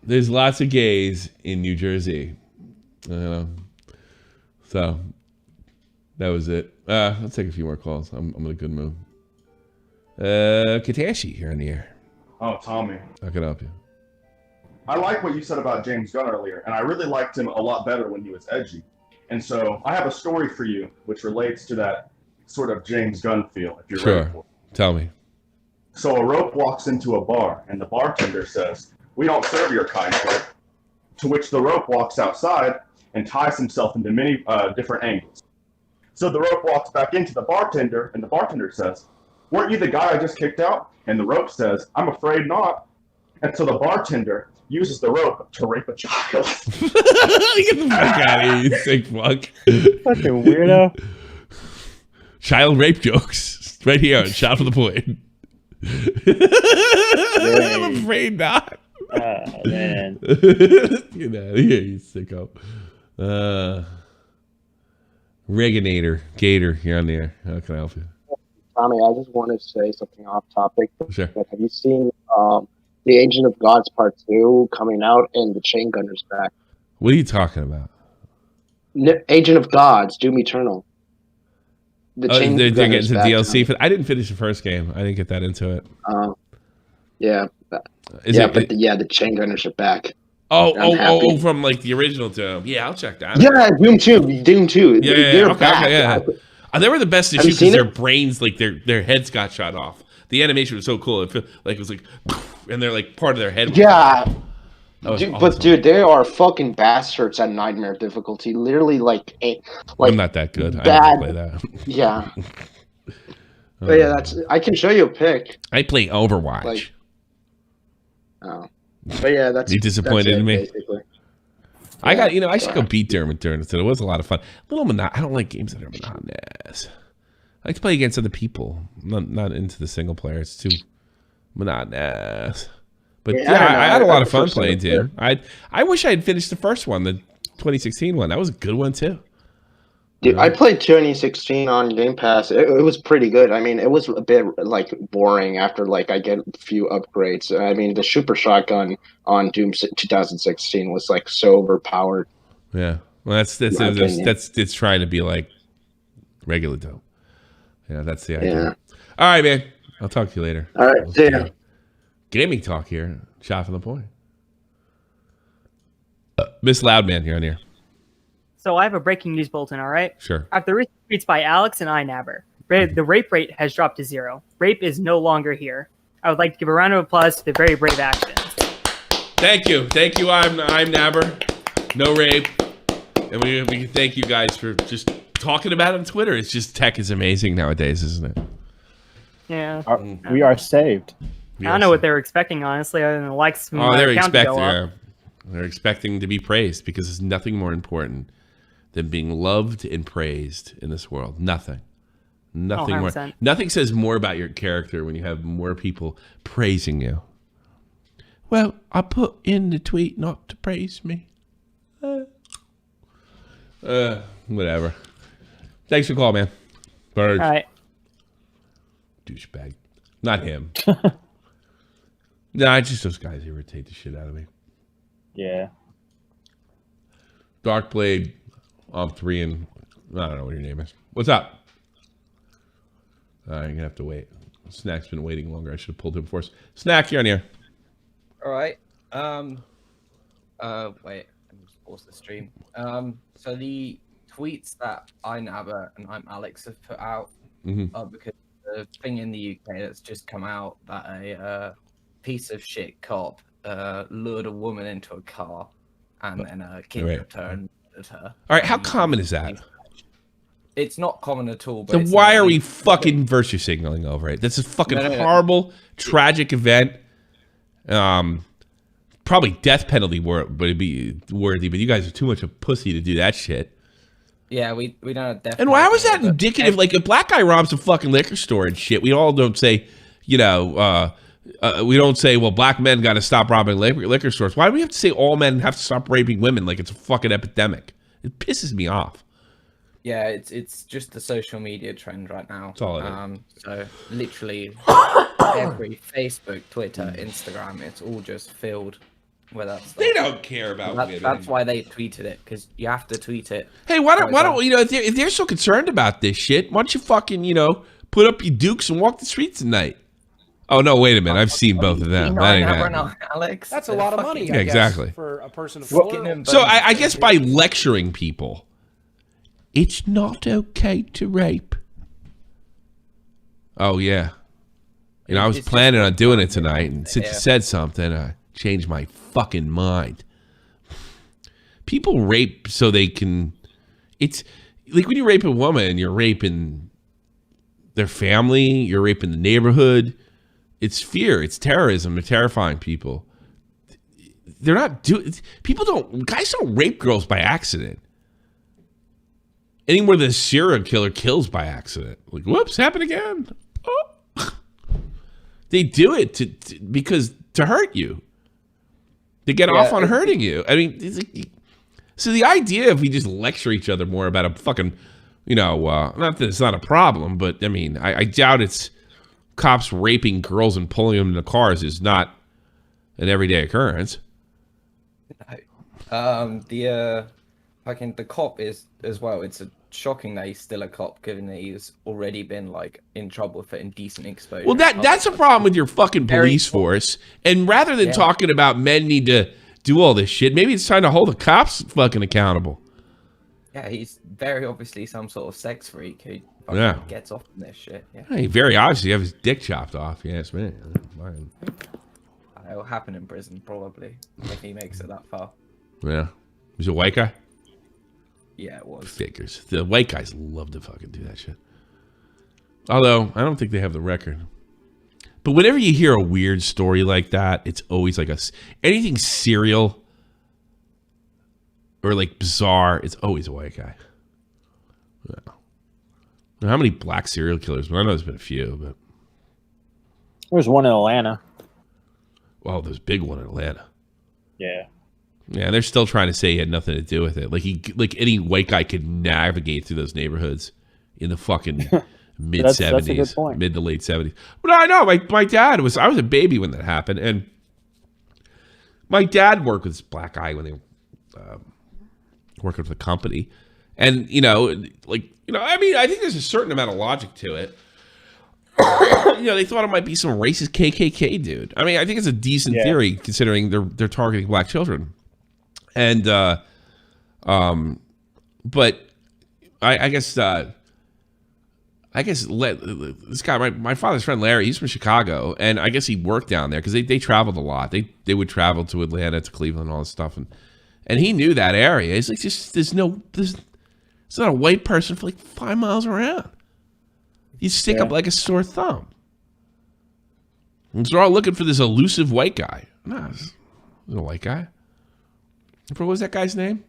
there's lots of gays in New Jersey. So that was it. Let's take a few more calls. I'm in a good mood. Katashi here in the air. Oh, Tommy. How can I help you? I like what you said about James Gunn earlier, and I really liked him a lot better when he was edgy. And so I have a story for you which relates to that sort of James Gunn feel, if you're ready for it. Tell me. So a rope walks into a bar, and the bartender says, "We don't serve your kind, sir." To which the rope walks outside and ties himself into many different angles. So the rope walks back into the bartender, and the bartender says, "Weren't you the guy I just kicked out?" And the rope says, "I'm afraid not." And so the bartender uses the rope to rape a child. Get the fuck out of here, you sick fuck. Fucking weirdo. Child rape jokes. Right here on Shot for the Point. I'm afraid not. Oh, man. Get out of here, you sicko. Reginator, Gator, here on the air. How can I help you? Tommy, I just wanted to say something off topic. Sure. But have you seen The Agent of Gods Part 2 coming out and the Chain Gunner's back? What are you talking about? Agent of Gods, Doom Eternal. They're getting to DLC. I didn't finish the first game. I didn't get that into it. Yeah. The Chain Gunners are back. Oh, from like the original Doom. Yeah, I'll check that. Yeah, Doom 2. Yeah, they're back. Yeah. They were the best to shoot because their brains, like their heads got shot off. The animation was so cool. It felt like it was like, and they're like part of their head. Yeah. Dude, awesome. But dude, they are fucking bastards at nightmare difficulty. Literally, like I'm not that good. Bad. I don't play that. Yeah. But yeah, I can show you a pic. I play Overwatch. But yeah, that's. You disappointed in me? Basically. I got, I should go beat Dermot. So it was a lot of fun. I don't like games that are monotonous. I like to play against other people. Not into the single player. It's too monotonous. But I had a lot of fun playing Doom. I wish I had finished the first one, the 2016 one. That was a good one too. Dude, I played 2016 on Game Pass. It was pretty good. I mean, it was a bit like boring after I get a few upgrades. I mean, the super shotgun on Doom 2016 was like so overpowered. Yeah, well, it's trying to be like regular Doom. Yeah, that's the idea. Yeah. All right, man. I'll talk to you later. All right, see ya. Gaming talk here. Shot from the Point. Miss Loudman here on here. So I have a breaking news bulletin, all right? Sure. After recent tweets by Alex and iNabber, The rape rate has dropped to 0. Rape is no longer here. I would like to give a round of applause to the very brave actions. Thank you. I'm Nabber. No rape. And we thank you guys for just talking about it on Twitter. It's just tech is amazing nowadays, isn't it? Yeah. We are saved. I don't know what they were expecting, honestly, other than the likes from my account to go up. They're expecting to be praised because there's nothing more important than being loved and praised in this world. Nothing more. 100%. Nothing says more about your character when you have more people praising you. Well, I put in the tweet not to praise me. Whatever. Thanks for the call, man. Bird. All right. Douchebag. Not him. Nah, just those guys irritate the shit out of me. Yeah. Darkblade, 3 and I don't know what your name is. What's up? You're gonna have to wait. Snack's been waiting longer. I should have pulled him first. Snack, you're on here. All right. Wait. Let me just pause the stream. So the tweets that Nabber and I'm Alex have put out are because the thing in the UK that's just come out that a piece of shit cop lured a woman into a car and then kidnapped her and murdered her. All right, how common is that? It's not common at all. But Then why are we fucking virtue signaling over it? That's a fucking horrible, tragic event. Probably death penalty but it'd be worthy. But you guys are too much of a pussy to do that shit. Yeah, we don't have death. And why was that indicative? Like, if black guy robs a fucking liquor store and shit, we all don't say, we don't say, well, black men got to stop robbing liquor stores. Why do we have to say all men have to stop raping women like it's a fucking epidemic? It pisses me off. Yeah, it's just the social media trend right now. That's all it is. So literally every Facebook, Twitter, Instagram, it's all just filled with that stuff. They don't care about women. That's why they tweeted it, because you have to tweet it. Hey, why don't if they're so concerned about this shit, why don't you fucking put up your dukes and walk the streets at night? Oh no, wait a minute! I've seen both of them. That ain't happening. Alex, that's a lot of money. Yeah, exactly. For a person of color. So I guess by lecturing people, it's not okay to rape. Oh yeah, I was planning on doing it tonight, and since you said something, I changed my fucking mind. People rape so they can. It's like when you rape a woman, you're raping their family, you're raping the neighborhood. It's fear, it's terrorism, they're terrifying people. They're not guys don't rape girls by accident. Any more than a serial killer kills by accident. Like, whoops, happened again. Oh. They do it to hurt you. They get off on hurting you. I mean, so the idea if we just lecture each other more about a fucking, not that it's not a problem, but I mean, I doubt it's cops raping girls and pulling them into cars is not an everyday occurrence. The cop is as well. It's shocking that he's still a cop, given that he's already been in trouble for indecent exposure. Well, that's a problem with your fucking police force. And rather than talking about men need to do all this shit, maybe it's time to hold the cops fucking accountable. Yeah, he's very obviously some sort of sex freak who gets off on this shit. Yeah. He very obviously have his dick chopped off. Yes, man. It'll happen in prison probably if he makes it that far. Yeah, was it a white guy? Yeah, it was. Figures. The white guys love to fucking do that shit. Although I don't think they have the record. But whenever you hear a weird story like that, it's always like anything serial or bizarre. It's always a white guy. Yeah. How many black serial killers? Well, I know there's been a few, but there's one in Atlanta. Well, there's a big one in Atlanta. Yeah. Yeah, they're still trying to say he had nothing to do with it. Like any white guy could navigate through those neighborhoods in the fucking mid 70s, mid to late 70s. But I know my dad I was a baby when that happened, and my dad worked with this black guy when they were working for the company, and I mean, I think there's a certain amount of logic to it. They thought it might be some racist KKK dude. I mean, I think it's a decent theory considering they're targeting black children. And, but I guess, I guess this guy, my father's friend Larry, he's from Chicago, and I guess he worked down there because they traveled a lot. They would travel to Atlanta, to Cleveland, all this stuff, and he knew that area. He's like, there's not a white person for like 5 miles around. You stick up like a sore thumb. And so they're all looking for this elusive white guy. No, he's a white guy. What was that guy's name?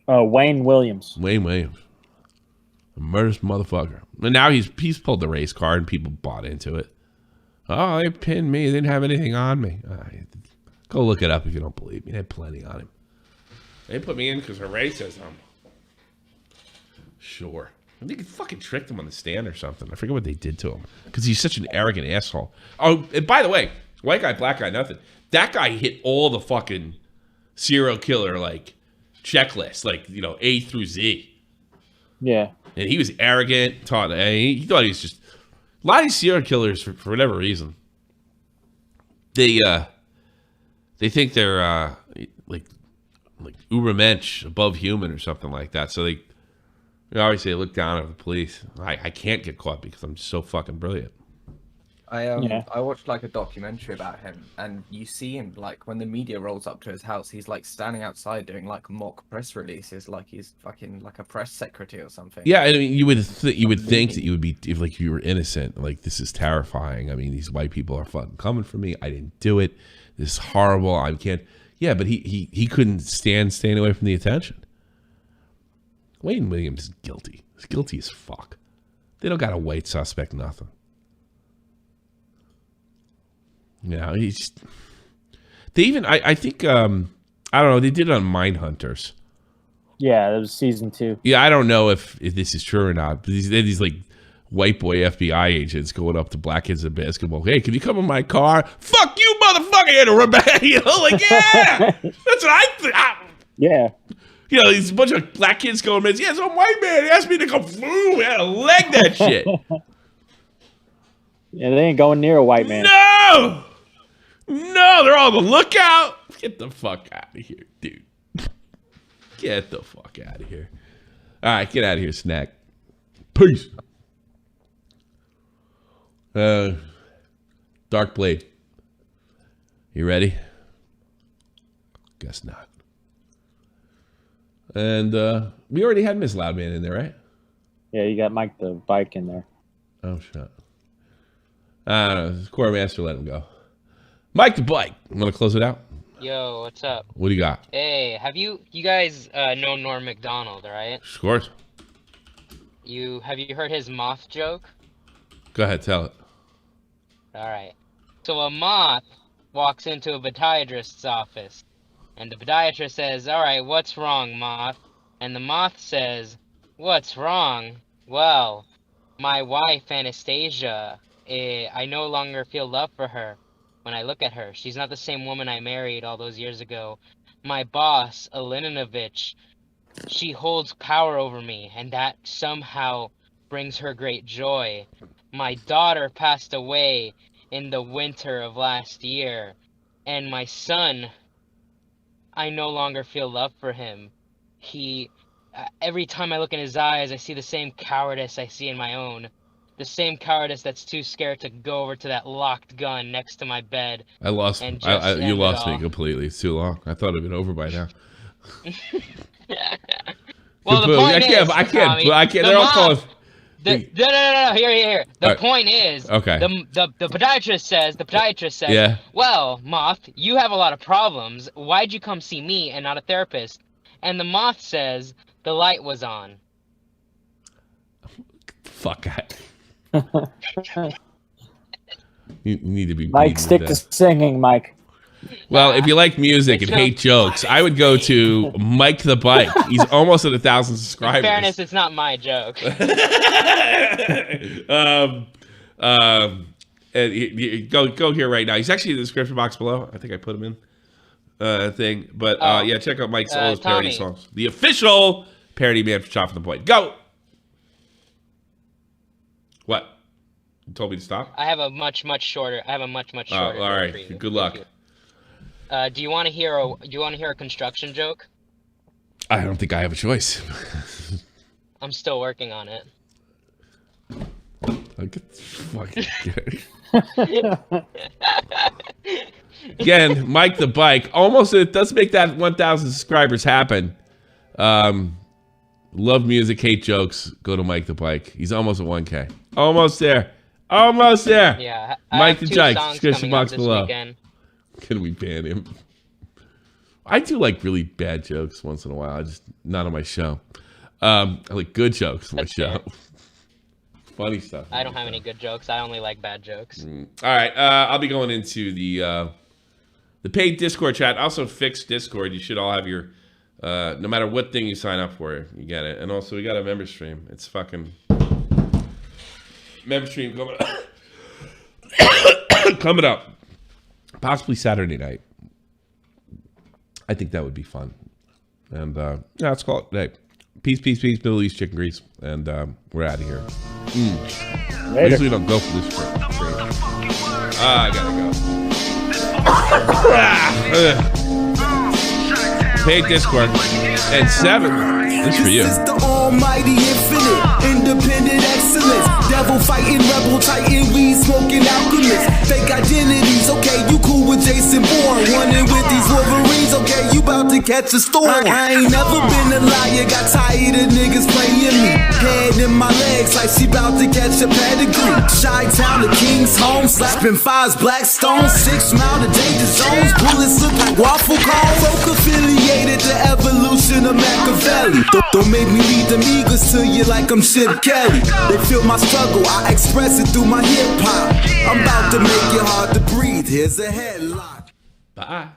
Wayne Williams. Wayne Williams. A murderous motherfucker. And now he's pulled the race card and people bought into it. Oh, they pinned me. They didn't have anything on me. Go look it up if you don't believe me. They had plenty on him. They put me in because they're racist. Sure. I think they fucking tricked him on the stand or something. I forget what they did to him. Because he's such an arrogant asshole. Oh, and by the way, white guy, black guy, nothing. That guy hit all the fucking serial killer, like, checklist. Like, you know, A through Z. Yeah. And he was arrogant. He thought he was just... A lot of these serial killers, for whatever reason, they think they're, like ubermensch, above human or something like that. So they obviously look down at the police. I can't get caught because I'm so fucking brilliant. I watched like a documentary about him, and you see him like when the media rolls up to his house, he's like standing outside doing like mock press releases, like he's fucking like a press secretary or something. Yeah, I mean, you would think that you would be, if you were innocent. Like, this is terrifying. I mean, these white people are fucking coming for me. I didn't do it. This is horrible. I can't. Yeah, but he couldn't stand staying away from the attention. Wayne Williams is guilty. He's guilty as fuck. They don't got a white suspect, nothing. Yeah, they even, I think, I don't know, they did it on Mindhunters. Yeah, that was season 2. Yeah, I don't know if this is true or not. But these like white boy FBI agents going up to black kids at basketball. Hey, can you come in my car? Fuck you, motherfucker! You had to run back. You know, like, yeah, that's what I think. Yeah. You know, these bunch of black kids going, yeah, some white man asked me to come through. We had to leg that shit. Yeah, they ain't going near a white man. No! No, they're all on the lookout. Get the fuck out of here, dude. Get the fuck out of here. All right, get out of here, Snack. Peace. Dark Blade. You ready? Guess not. And we already had Miss Loudman in there, right? Yeah, you got MikeTheBike in there. Oh, shit. Quartermaster, let him go. MikeTheBike. I'm going to close it out. Yo, what's up? What do you got? Hey, have you guys know Norm Macdonald, right? Of course. Have you heard his moth joke? Go ahead, tell it. All right. So a moth walks into a podiatrist's office, and the podiatrist says, "All right, what's wrong, moth?" And the moth says, "What's wrong? Well, my wife, Anastasia, I no longer feel love for her. When I look at her, she's not the same woman I married all those years ago. My boss, Alininovich, she holds power over me, and that somehow brings her great joy. My daughter passed away in the winter of last year, and my son, I no longer feel love for him. Every time I look in his eyes, I see the same cowardice I see in my own. The same cowardice that's too scared to go over to that locked gun next to my bed." I lost. You lost me completely. It's too long. I thought it'd been over by now. Well, the point is, I can't. They're all calling. No. Here. The point is, okay. The podiatrist says, yeah. "Well, moth, you have a lot of problems. Why'd you come see me and not a therapist?" And the moth says, "The light was on." Fuck that. You need to be. Mike, stick to singing, Mike. Well, if you like music and hate jokes, I would go to MikeTheBike. He's almost at 1,000 subscribers. In fairness, it's not my joke. Go here right now. He's actually in the description box below. I think I put him in thing. But yeah, check out Mike's all his parody songs. The official parody man for Chopping the Point. Go. What? You told me to stop? I have a much shorter. All right. For you. Good luck. Do you want to hear a construction joke? I don't think I have a choice. I'm still working on it. Get fucking Again, Mike the Bike. Almost, it does make that 1,000 subscribers happen. Love music, hate jokes. Go to Mike the Bike. He's almost at 1K. Almost there. Almost there. Yeah. Mike the Bike. Bike. Description box below. Can we ban him? I do like really bad jokes once in a while. I just not on my show. I like good jokes on my show. Funny stuff. I don't have any good jokes. I only like bad jokes. All right. I'll be going into the paid Discord chat. Also, fixed Discord. You should all have your, no matter what thing you sign up for, you get it. And also, we got a member stream. It's fucking member stream coming up. Coming up. Possibly Saturday night. I think that would be fun. And yeah, let's call it today. Peace, peace, peace, Middle East chicken grease. And we're out of here. I usually don't go for this stream. I gotta go. Paid Discord. And 7. This is for you. This is the almighty infinite, independent excellence. Devil fighting, rebel titan, weed smoking alchemist. Fake identities, okay, you cool with Jason Bourne. Running with these Wolverines, okay, you about to catch a storm. I ain't never been a liar, got tired of niggas playing me. Head in my legs like she about to catch a pedigree. Chi-town, the king's home, slapping 5's black stones. 6 mile to danger zones, bullets look like waffle cones. Folk affiliated to evolution of Machiavelli. Don't make me lead them eagles to you like I'm Chip Kelly. They feel my struggle, I express it through my hip hop. I'm about to make it hard to breathe. Here's a headline. Bye.